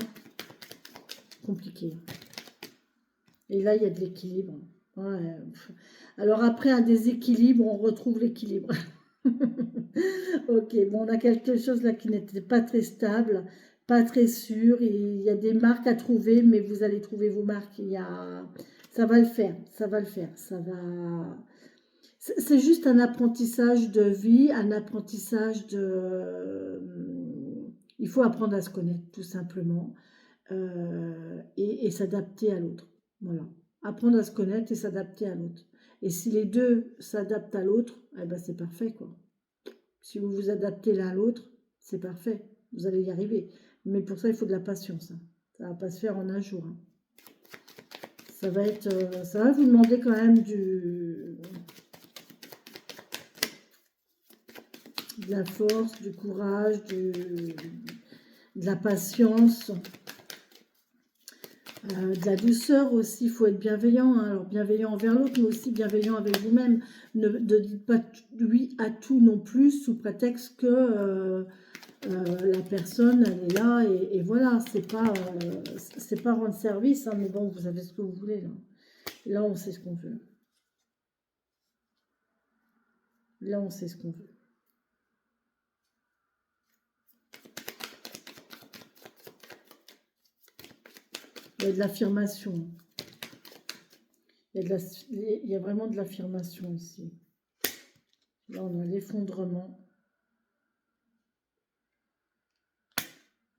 compliqué. Et là, il y a de l'équilibre. Ouais. Alors après un déséquilibre, on retrouve l'équilibre. Ok, bon, on a quelque chose là qui n'était pas très stable, pas très sûr. Il y a des marques à trouver, mais vous allez trouver vos marques. Ça va le faire, ça va le faire, ça va. C'est juste un apprentissage de vie, un apprentissage de. Il faut apprendre à se connaître, tout simplement, et s'adapter à l'autre. Voilà. Apprendre à se connaître et s'adapter à l'autre. Et si les deux s'adaptent à l'autre, eh ben c'est parfait, quoi. Si vous vous adaptez l'un à l'autre, c'est parfait. Vous allez y arriver. Mais pour ça, il faut de la patience, hein. Ça ne va pas se faire en un jour, hein. Ça va vous demander quand même de la force, du courage, de la patience, de la douceur aussi. Il faut être bienveillant, hein. Alors bienveillant envers l'autre, mais aussi bienveillant avec vous-même. Ne dites pas oui à tout non plus sous prétexte que la personne, elle est là et voilà, c'est pas rendre service, hein, mais bon, vous savez ce que vous voulez là. Là, on sait ce qu'on veut. Là, on sait ce qu'on veut. Il y a de l'affirmation. Il y a vraiment de l'affirmation ici. Là, on a l'effondrement.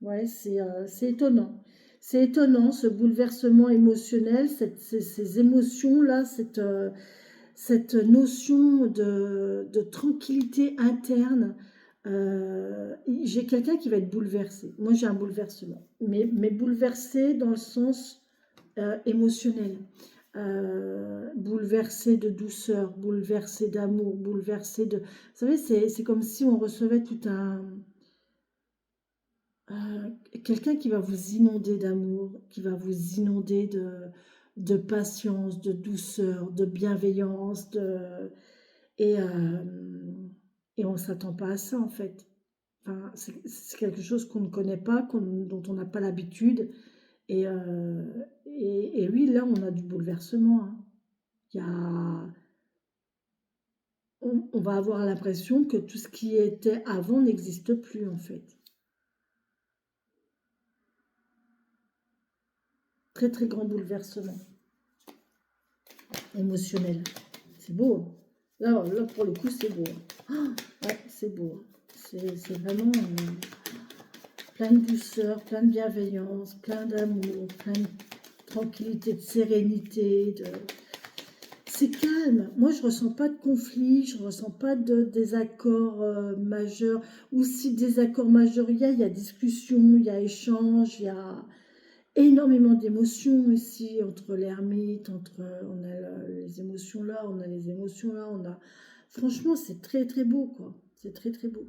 Ouais, c'est étonnant. C'est étonnant, ce bouleversement émotionnel, ces émotions-là, cette notion de tranquillité interne. J'ai quelqu'un qui va être bouleversé. Moi, j'ai un bouleversement. Mais bouleversé dans le sens émotionnel. Bouleversé de douceur, bouleversé d'amour, bouleversé de... Vous savez, c'est comme si on recevait tout un... quelqu'un qui va vous inonder d'amour, qui va vous inonder de patience, de douceur, de bienveillance, et, euh, et on ne s'attend pas à ça en fait. Enfin, c'est quelque chose qu'on ne connaît pas, dont on n'a pas l'habitude. Et oui, là, on a du bouleversement, hein. Il y a, on va avoir l'impression que tout ce qui était avant n'existe plus en fait. Très très grand bouleversement émotionnel. C'est beau, hein. Là, pour le coup, c'est beau, hein. Ah, ouais, c'est beau, hein. C'est vraiment plein de douceur, plein de bienveillance, plein d'amour, plein de tranquillité, de sérénité. C'est calme. Moi, je ressens pas de conflit, je ressens pas de désaccord majeur. Ou si désaccord majeur il y a discussion, il y a échange, il y a énormément d'émotions ici, entre l'ermite, on a les émotions là, on a les émotions là, on a... Franchement, c'est très très beau, quoi. C'est très très beau.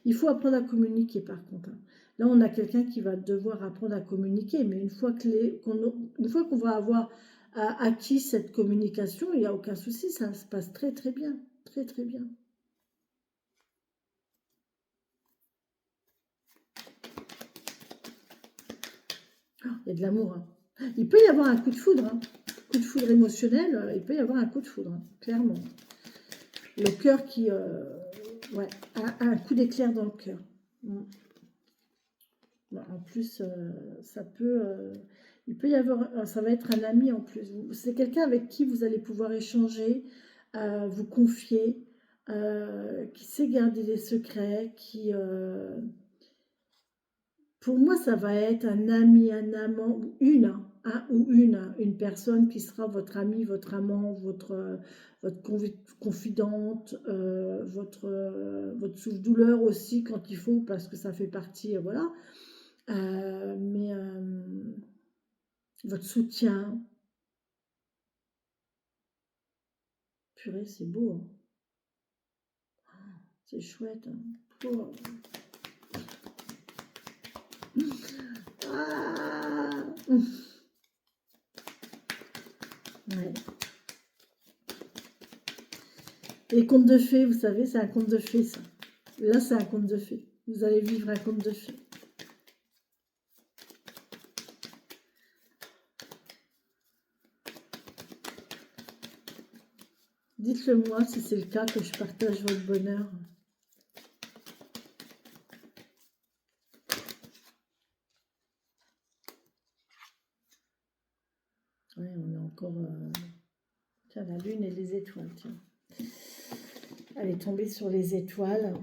Il faut apprendre à communiquer, par contre, hein. Là, on a quelqu'un qui va devoir apprendre à communiquer, mais une fois qu'on va avoir acquis cette communication, il n'y a aucun souci, ça se passe très très bien, très très bien. Il y a de l'amour. Hein. Il peut y avoir un coup de foudre. Hein. Coup de foudre émotionnel, il peut y avoir un coup de foudre, hein, clairement. Le cœur qui... ouais, a un coup d'éclair dans le cœur. Mm. Bon, en plus, ça peut... il peut y avoir... ça va être un ami en plus. C'est quelqu'un avec qui vous allez pouvoir échanger, vous confier, qui sait garder des secrets, qui... pour moi, ça va être un ami, un amant, ou une personne qui sera votre ami, votre amant, votre confidente, votre souffle-douleur aussi quand il faut, parce que ça fait partie, voilà. Mais votre soutien, purée, c'est beau, hein. C'est chouette. Hein. Oh. Ah. Ouais. Les contes de fées, vous savez, c'est un conte de fées, ça. Là, c'est un conte de fées. Vous allez vivre un conte de fées. Dites-le moi si c'est le cas, que je partage votre bonheur. Oui, on est encore... Tiens, la lune et les étoiles, tiens. Elle est tombée sur les étoiles.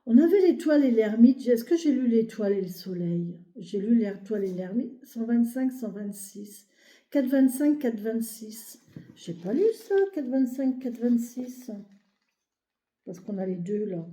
On avait l'étoile et l'ermite. Est-ce que j'ai lu l'étoile et le soleil? J'ai lu l'étoile et l'ermite. 125, 126. 425, 426. J'ai pas lu ça, 425, 426. Parce qu'on a les deux là.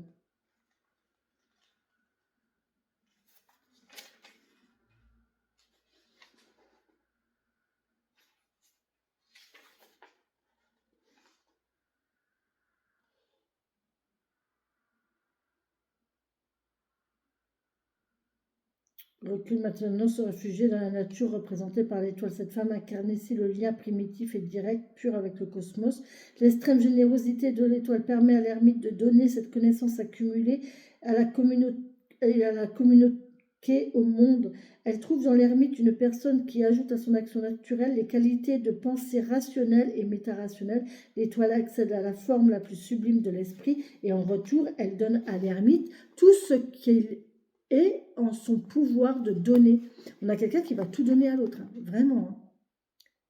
Recule maintenant se réfugier dans la nature représentée par l'étoile. Cette femme incarne ici le lien primitif et direct, pur avec le cosmos. L'extrême générosité de l'étoile permet à l'ermite de donner cette connaissance accumulée à la communauté et à la communauté au monde. Elle trouve dans l'ermite une personne qui ajoute à son action naturelle les qualités de pensée rationnelle et métarationnelle. L'étoile accède à la forme la plus sublime de l'esprit et en retour, elle donne à l'ermite tout ce qu'il et en son pouvoir de donner. On a quelqu'un qui va tout donner à l'autre, hein. Vraiment. Hein.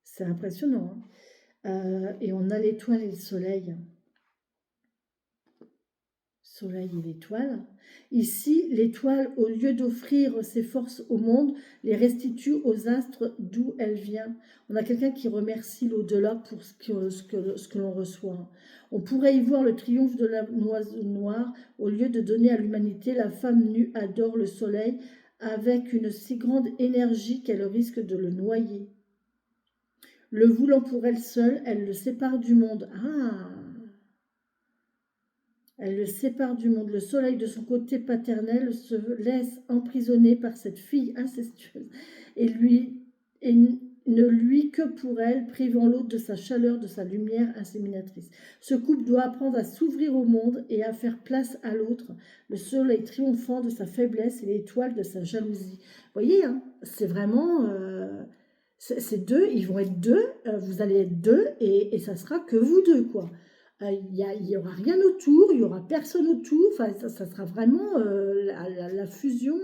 C'est impressionnant. Hein. Et on a l'étoile et le soleil. Soleil et l'étoile. Ici, l'étoile, au lieu d'offrir ses forces au monde, les restitue aux astres d'où elle vient. On a quelqu'un qui remercie l'au-delà pour ce que l'on reçoit. On pourrait y voir le triomphe de la noise noire. Au lieu de donner à l'humanité, la femme nue adore le soleil avec une si grande énergie qu'elle risque de le noyer. Le voulant pour elle seule, elle le sépare du monde. Ah! Elle le sépare du monde. Le soleil, de son côté paternel, se laisse emprisonner par cette fille incestueuse et ne lui que pour elle, privant l'autre de sa chaleur, de sa lumière inséminatrice. Ce couple doit apprendre à s'ouvrir au monde et à faire place à l'autre, le soleil triomphant de sa faiblesse et l'étoile de sa jalousie. Vous voyez, hein, c'est vraiment... ces deux, ils vont être deux, vous allez être deux, et ça sera que vous deux, quoi. Il n'y aura rien autour, il n'y aura personne autour, enfin, ça sera vraiment la fusion.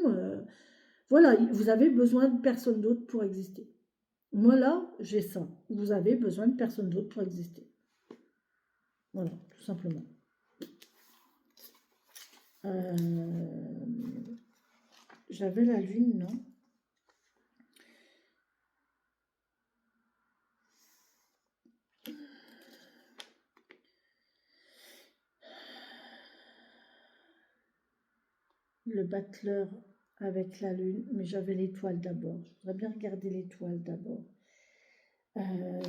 Voilà, vous avez besoin de personne d'autre pour exister. Moi, là, j'ai ça. Vous avez besoin de personne d'autre pour exister. Voilà, tout simplement. J'avais la lune, non? Le battleur avec la lune, mais j'avais l'étoile d'abord. Je voudrais bien regarder l'étoile d'abord.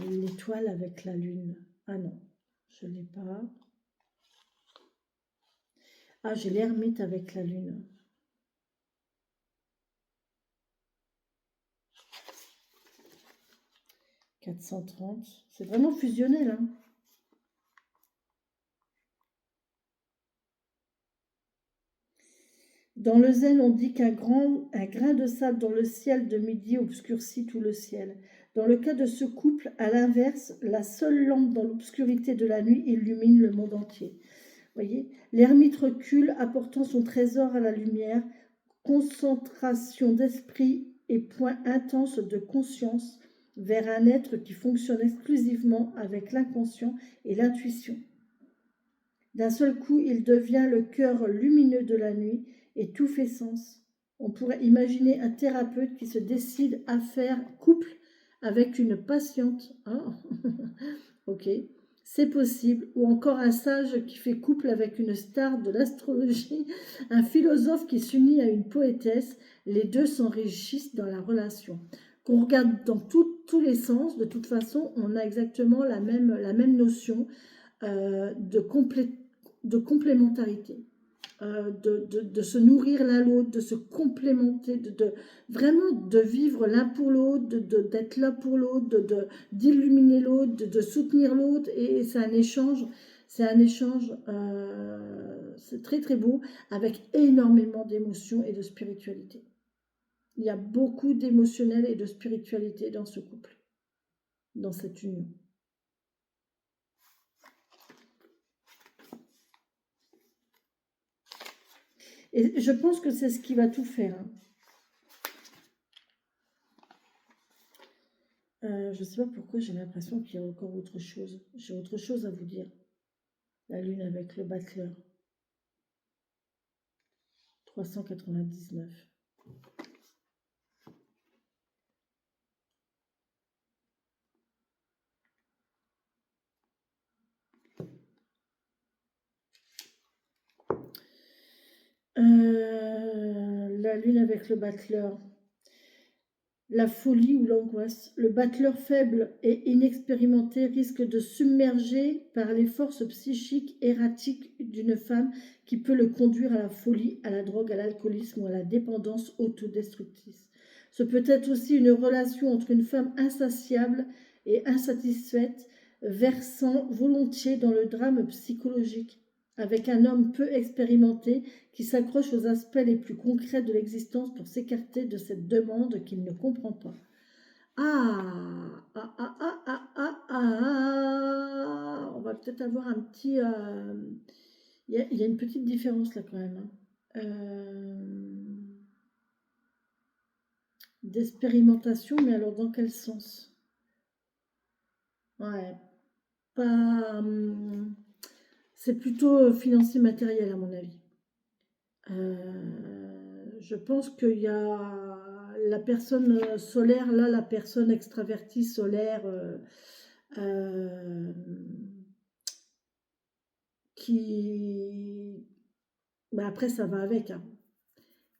L'étoile avec la lune. Ah non, je ne l'ai pas. Ah, j'ai l'ermite avec la lune. 430. C'est vraiment fusionnel, hein. Dans le zen, on dit un grain de sable dans le ciel de midi obscurcit tout le ciel. Dans le cas de ce couple, à l'inverse, la seule lampe dans l'obscurité de la nuit illumine le monde entier. Voyez, l'ermite recule, apportant son trésor à la lumière, concentration d'esprit et point intense de conscience vers un être qui fonctionne exclusivement avec l'inconscient et l'intuition. D'un seul coup, il devient le cœur lumineux de la nuit et tout fait sens. On pourrait imaginer un thérapeute qui se décide à faire couple avec une patiente. Hein. Ok, c'est possible. Ou encore un sage qui fait couple avec une star de l'astrologie, un philosophe qui s'unit à une poétesse. Les deux s'enrichissent dans la relation. Qu'on regarde dans tous les sens, de toute façon, on a exactement la même notion de complémentarité. De se nourrir l'un l'autre, de se complémenter, vraiment de vivre l'un pour l'autre, d'être là pour l'autre, d'illuminer l'autre, de soutenir l'autre, et c'est un échange, c'est très très beau, avec énormément d'émotions et de spiritualité. Il y a beaucoup d'émotionnel et de spiritualité dans ce couple, dans cette union. Et je pense que c'est ce qui va tout faire. Je ne sais pas pourquoi j'ai l'impression qu'il y a encore autre chose. J'ai autre chose à vous dire. La lune avec le battleur. 399. La lune avec le battleur. La folie ou l'angoisse. Le battleur faible et inexpérimenté risque de submerger par les forces psychiques erratiques d'une femme qui peut le conduire à la folie, à la drogue, à l'alcoolisme ou à la dépendance autodestructrice. Ce peut être aussi une relation entre une femme insatiable et insatisfaite, versant volontiers dans le drame psychologique, avec un homme peu expérimenté qui s'accroche aux aspects les plus concrets de l'existence pour s'écarter de cette demande qu'il ne comprend pas. On va peut-être avoir un petit... Il y a une petite différence là quand même. D'expérimentation, mais alors dans quel sens? Ouais, pas... c'est plutôt financier matériel à mon avis. Je pense qu'il y a la personne solaire, là, la personne extravertie solaire qui... Bah après, ça va avec, hein,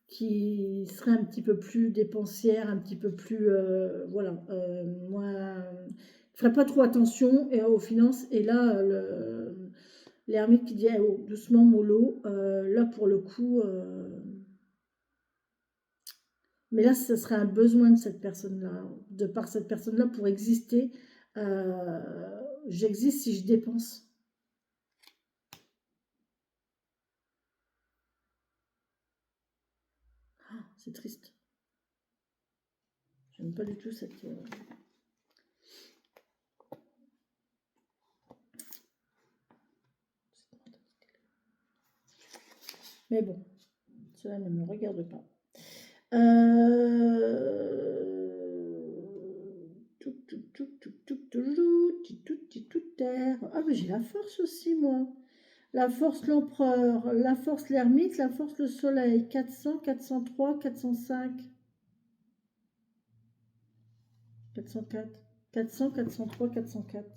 qui serait un petit peu plus dépensière, un petit peu plus... voilà, moins... ne ferait pas trop attention aux finances. Et là, l'ermite qui dit oh, doucement, mollo, là, pour le coup... mais là, ce serait un besoin de cette personne-là, de par cette personne-là pour exister. J'existe si je dépense. Ah, c'est triste. J'aime pas du tout cette... Mais bon, cela ne me regarde pas. Ah, mais j'ai la force aussi, moi. La force, l'empereur, la force, l'ermite, la force, le soleil. 400, 403, 405. 404. 400, 403, 404.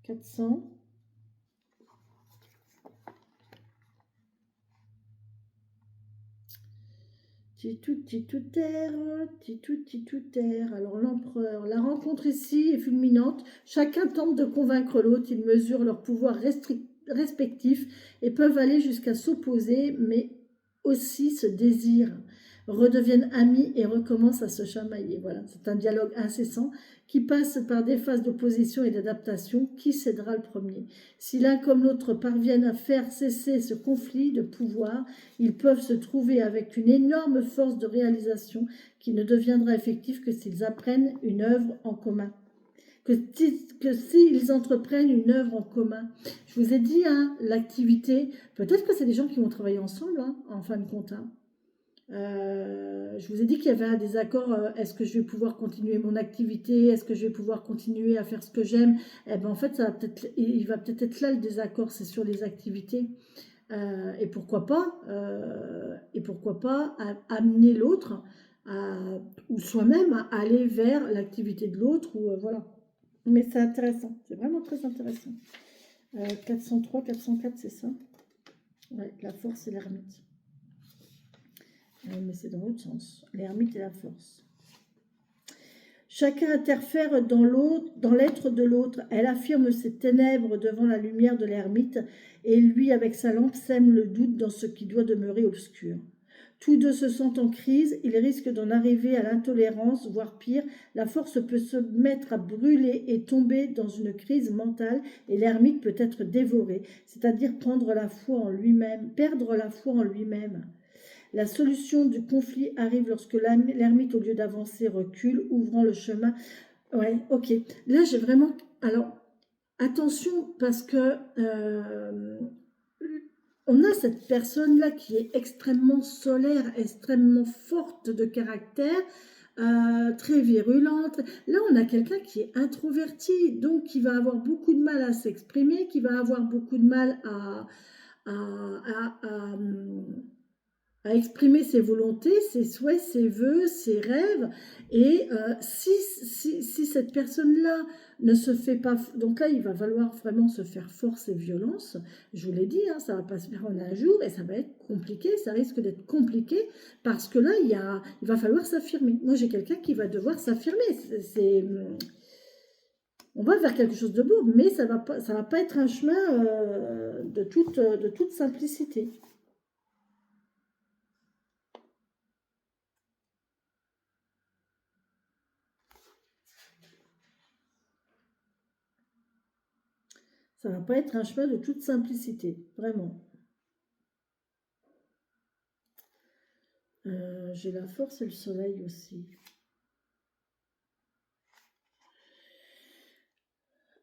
400. Titouter. Alors l'empereur, la rencontre ici est fulminante. Chacun tente de convaincre l'autre. Ils mesurent leurs pouvoirs respectifs et peuvent aller jusqu'à s'opposer, mais aussi se désirent. redeviennent amis et recommencent à se chamailler. Voilà, c'est un dialogue incessant qui passe par des phases d'opposition et d'adaptation. Qui cédera le premier? Si l'un comme l'autre parviennent à faire cesser ce conflit de pouvoir, ils peuvent se trouver avec une énorme force de réalisation qui ne deviendra effective que s'ils apprennent une œuvre en commun. Que s'ils entreprennent une œuvre en commun. Je vous ai dit, hein, l'activité, peut-être que c'est des gens qui vont travailler ensemble, hein, en fin de compte. Hein. Je vous ai dit qu'il y avait un désaccord. Est-ce que je vais pouvoir continuer mon activité? Est-ce que je vais pouvoir continuer à faire ce que j'aime? Eh ben, en fait, il va peut-être être là le désaccord, c'est sur les activités. Et pourquoi pas amener l'autre ou soi-même à aller vers l'activité de l'autre, ou voilà. Mais c'est intéressant, c'est vraiment très intéressant. 403, 404, c'est ça? Ouais, la force et l'ermite. Mais c'est dans l'autre sens. L'ermite et la force. Chacun interfère dans l'être de l'autre. Elle affirme ses ténèbres devant la lumière de l'ermite, et lui, avec sa lampe, sème le doute dans ce qui doit demeurer obscur. Tous deux se sentent en crise, ils risquent d'en arriver à l'intolérance, voire pire. La force peut se mettre à brûler et tomber dans une crise mentale, et l'ermite peut être dévoré, c'est-à-dire perdre la foi en lui-même. La solution du conflit arrive lorsque l'ermite, au lieu d'avancer, recule, ouvrant le chemin. Ouais, ok. Là, j'ai vraiment... Alors, attention, parce que... on a cette personne-là qui est extrêmement solaire, extrêmement forte de caractère, très virulente. Là, on a quelqu'un qui est introverti, donc qui va avoir beaucoup de mal à s'exprimer, qui va avoir beaucoup de mal à exprimer ses volontés, ses souhaits, ses vœux, ses rêves. Et si cette personne-là ne se fait pas... Donc là, il va falloir vraiment se faire force et violence. Je vous l'ai dit, hein, ça ne va pas se faire en un jour et ça va être compliqué, ça risque d'être compliqué parce que là, il va falloir s'affirmer. Moi, j'ai quelqu'un qui va devoir s'affirmer. On va vers quelque chose de beau, mais ça va pas être un chemin de toute simplicité. Ça ne va pas être un chemin de toute simplicité, vraiment. J'ai la force et le soleil aussi.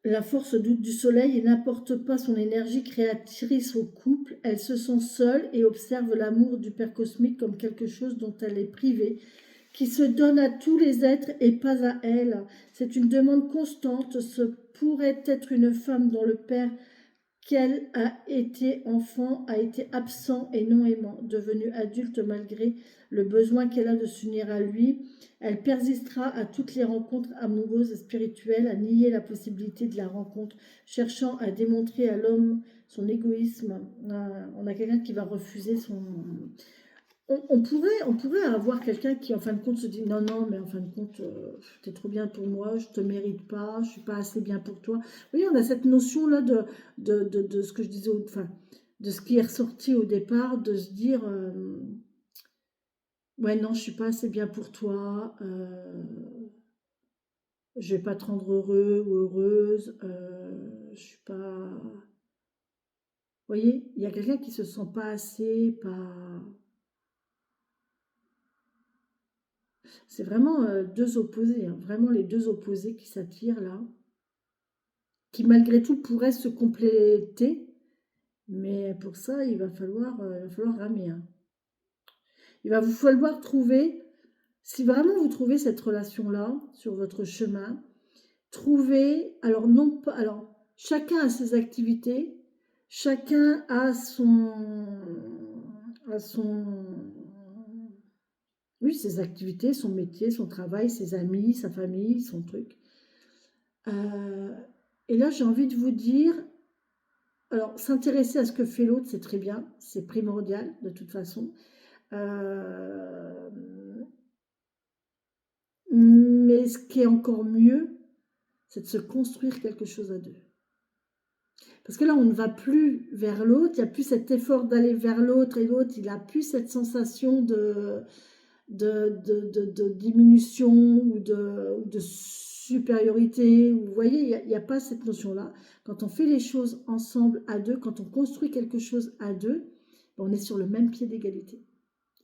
La force doute du soleil et n'apporte pas son énergie créatrice au couple. Elle se sent seule et observe l'amour du Père cosmique comme quelque chose dont elle est privée, qui se donne à tous les êtres et pas à elle. C'est une demande constante. Ce pourrait être une femme dont le Père qu'elle a été enfant, a été absent et non aimant, devenu adulte malgré le besoin qu'elle a de s'unir à lui. Elle persistera à toutes les rencontres amoureuses et spirituelles, à nier la possibilité de la rencontre, cherchant à démontrer à l'homme son égoïsme. On a quelqu'un qui va refuser son... On pourrait avoir quelqu'un qui, en fin de compte, se dit non, mais en fin de compte, t'es trop bien pour moi, je te mérite pas, je suis pas assez bien pour toi. Vous voyez, on a cette notion-là de ce que je disais, enfin, de ce qui est ressorti au départ, de se dire ouais, non, je suis pas assez bien pour toi, je vais pas te rendre heureux ou heureuse, je suis pas. Vous voyez, il y a quelqu'un qui se sent pas assez, pas. C'est vraiment deux opposés, hein, vraiment les deux opposés qui s'attirent là, qui malgré tout pourraient se compléter, mais pour ça, il va falloir ramer. Hein. Il va vous falloir trouver, si vraiment vous trouvez cette relation-là sur votre chemin, trouver, alors non pas, alors chacun a ses activités, chacun a oui, ses activités, son métier, son travail, ses amis, sa famille, son truc. Et là, j'ai envie de vous dire, alors s'intéresser à ce que fait l'autre, c'est très bien, c'est primordial de toute façon. Mais ce qui est encore mieux, c'est de se construire quelque chose à deux. Parce que là, on ne va plus vers l'autre, il n'y a plus cet effort d'aller vers l'autre, et l'autre, il n'a plus cette sensation de de diminution ou de supériorité. Vous voyez, il n'y a pas cette notion-là. Quand on fait les choses ensemble à deux, quand on construit quelque chose à deux, on est sur le même pied d'égalité.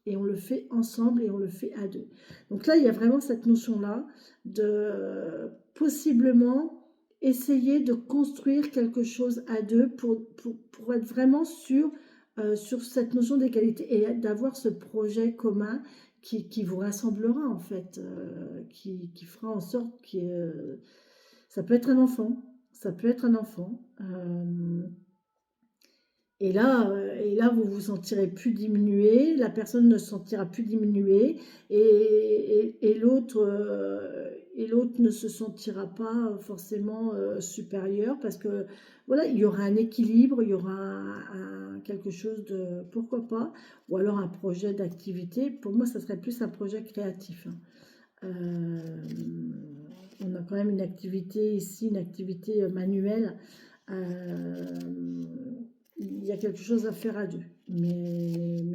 Et on le fait ensemble et on le fait à deux. Donc là, il y a vraiment cette notion-là de possiblement essayer de construire quelque chose à deux pour être vraiment sur cette notion d'égalité et d'avoir ce projet commun qui vous rassemblera en fait, qui fera en sorte que ça peut être un enfant, ça peut être un enfant. Et là, vous vous sentirez plus diminué, la personne ne se sentira plus diminuée, et l'autre ne se sentira pas forcément supérieur, parce que voilà, il y aura un équilibre, il y aura quelque chose de, pourquoi pas, ou alors un projet d'activité. Pour moi, ça serait plus un projet créatif, hein. On a quand même une activité ici, une activité manuelle. Euh, il y a quelque chose à faire à deux. Mais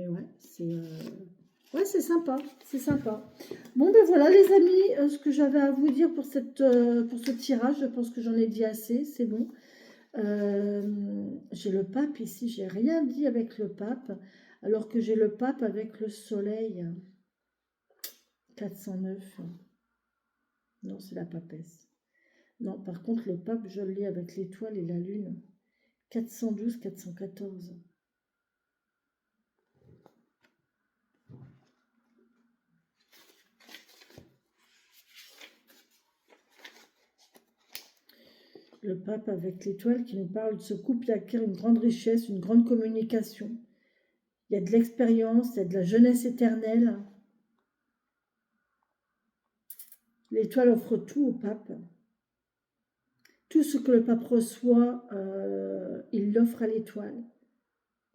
ouais, c'est sympa, c'est sympa. Bon, ben voilà les amis, ce que j'avais à vous dire pour ce tirage. Je pense que j'en ai dit assez, c'est bon. J'ai le pape ici, j'ai rien dit avec le pape, alors que j'ai le pape avec le soleil. 409. Non, c'est la papesse. Non, par contre, le pape, je l'ai avec l'étoile et la lune. 412, 414. Le pape avec l'étoile qui nous parle de ce couple qui acquiert une grande richesse, une grande communication. Il y a de l'expérience, il y a de la jeunesse éternelle. L'étoile offre tout au pape. Tout ce que le pape reçoit, il l'offre à l'étoile.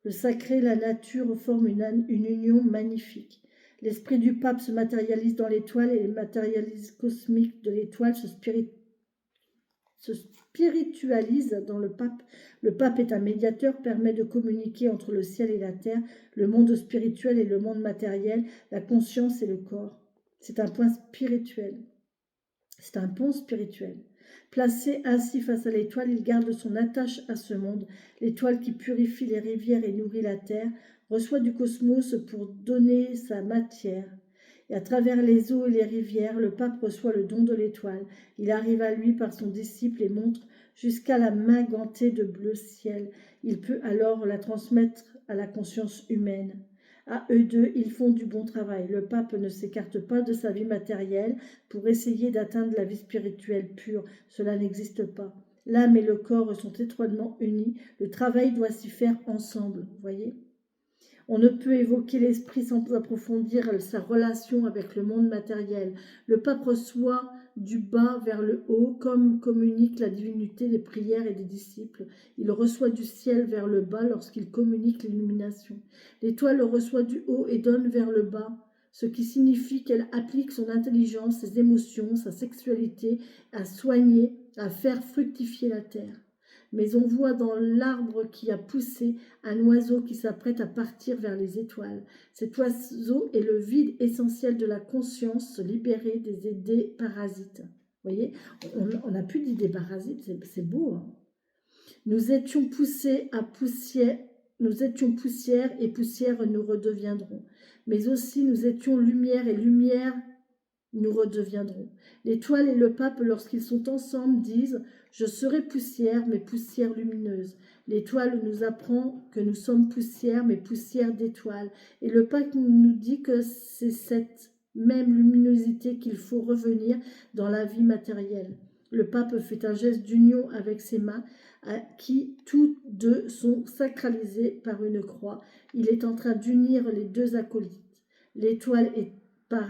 Le sacré, la nature forment une union magnifique. L'esprit du pape se matérialise dans l'étoile et le matérialisme cosmique de l'étoile se spiritualise dans le pape. Le pape est un médiateur, permet de communiquer entre le ciel et la terre, le monde spirituel et le monde matériel, la conscience et le corps. C'est un point spirituel. C'est un pont spirituel. Placé ainsi face à l'étoile, il garde son attache à ce monde. L'étoile qui purifie les rivières et nourrit la terre reçoit du cosmos pour donner sa matière. Et à travers les eaux et les rivières, le pape reçoit le don de l'étoile. Il arrive à lui par son disciple et montre jusqu'à la main gantée de bleu ciel. Il peut alors la transmettre à la conscience humaine. À eux deux, ils font du bon travail. Le pape ne s'écarte pas de sa vie matérielle pour essayer d'atteindre la vie spirituelle pure. Cela n'existe pas. L'âme et le corps sont étroitement unis. Le travail doit s'y faire ensemble. Vous voyez ? On ne peut évoquer l'esprit sans approfondir sa relation avec le monde matériel. Le pape reçoit du bas vers le haut, comme communique la divinité des prières et des disciples. Il reçoit du ciel vers le bas lorsqu'il communique l'illumination. L'étoile reçoit du haut et donne vers le bas, ce qui signifie qu'elle applique son intelligence, ses émotions, sa sexualité à soigner, à faire fructifier la terre. Mais on voit dans l'arbre qui a poussé un oiseau qui s'apprête à partir vers les étoiles. Cet oiseau est le vide essentiel de la conscience, se libérer des idées parasites. Vous voyez, on n'a plus d'idées parasites, c'est beau. Hein. Nous étions poussés à poussière, nous étions poussière et poussière nous redeviendrons. Mais aussi nous étions lumière et lumière nous redeviendrons. L'étoile et le pape, lorsqu'ils sont ensemble, disent « Je serai poussière, mais poussière lumineuse ». L'étoile nous apprend que nous sommes poussière, mais poussière d'étoile. Et le pape nous dit que c'est cette même luminosité qu'il faut revenir dans la vie matérielle. Le pape fait un geste d'union avec ses mains, qui toutes deux sont sacralisées par une croix. Il est en train d'unir les deux acolytes. L'étoile est par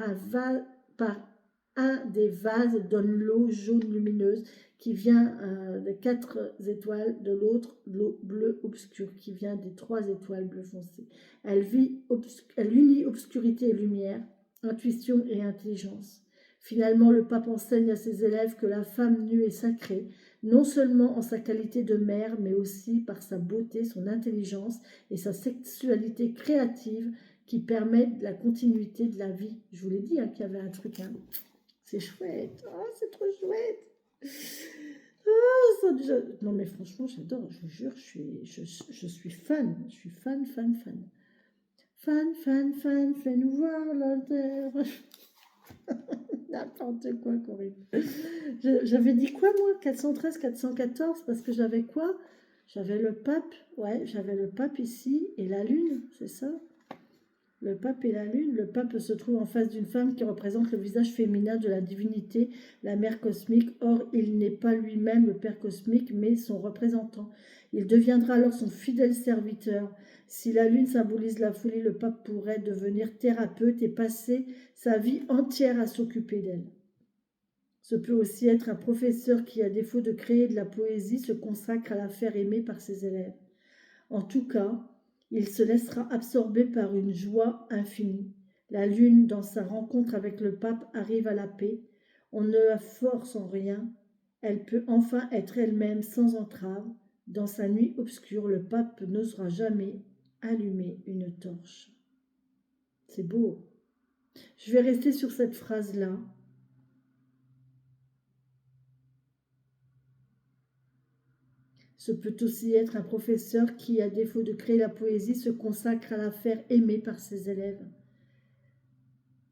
un des vases donne l'eau jaune lumineuse qui vient des 4 étoiles, de l'autre l'eau bleue obscure qui vient des 3 étoiles bleu foncé. Elle unit obscurité et lumière, intuition et intelligence. Finalement, le pape enseigne à ses élèves que la femme nue est sacrée, non seulement en sa qualité de mère, mais aussi par sa beauté, son intelligence et sa sexualité créative qui permettent la continuité de la vie. Je vous l'ai dit qu'il y avait un truc, hein. C'est chouette, oh, c'est trop chouette. Non mais franchement, j'adore, je vous jure, je suis fan, je suis fan. Fan, nous voir la terre. N'importe quoi, Corinne. J'avais dit quoi, moi? 413, 414, parce que j'avais quoi? J'avais le pape, ouais, j'avais le pape ici, et la lune, c'est ça? Le pape et la lune. Le pape se trouve en face d'une femme qui représente le visage féminin de la divinité, la mère cosmique. Or, il n'est pas lui-même le père cosmique, mais son représentant. Il deviendra alors son fidèle serviteur. Si la lune symbolise la folie, le pape pourrait devenir thérapeute et passer sa vie entière à s'occuper d'elle. Ce peut aussi être un professeur qui, à défaut de créer de la poésie, se consacre à la faire aimer par ses élèves. En tout cas, il se laissera absorber par une joie infinie. La lune, dans sa rencontre avec le pape, arrive à la paix. On ne la force en rien. Elle peut enfin être elle-même sans entrave. Dans sa nuit obscure, le pape n'osera jamais allumer une torche. C'est beau. Je vais rester sur cette phrase-là. Ce peut aussi être un professeur qui, à défaut de créer la poésie, se consacre à la faire aimer par ses élèves.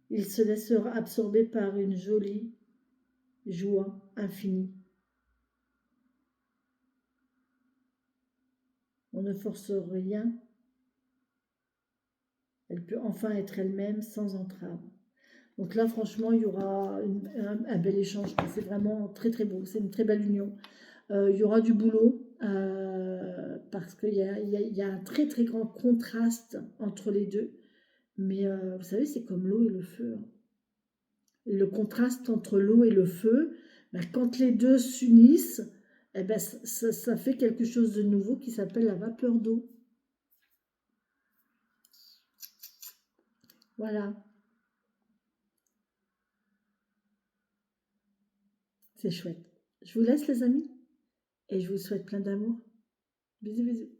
Il se laissera absorber par une jolie joie infinie. On ne force rien. Elle peut enfin être elle-même sans entrave. Donc là, franchement, il y aura un bel échange. C'est vraiment très très beau. C'est une très belle union. Il y aura du boulot parce qu'il y a un très très grand contraste entre les deux. Mais vous savez, c'est comme l'eau et le feu. Le contraste entre l'eau et le feu, ben, quand les deux s'unissent, eh ben, ça fait quelque chose de nouveau qui s'appelle la vapeur d'eau. Voilà. C'est chouette. Je vous laisse les amis et je vous souhaite plein d'amour. Bisous, bisous.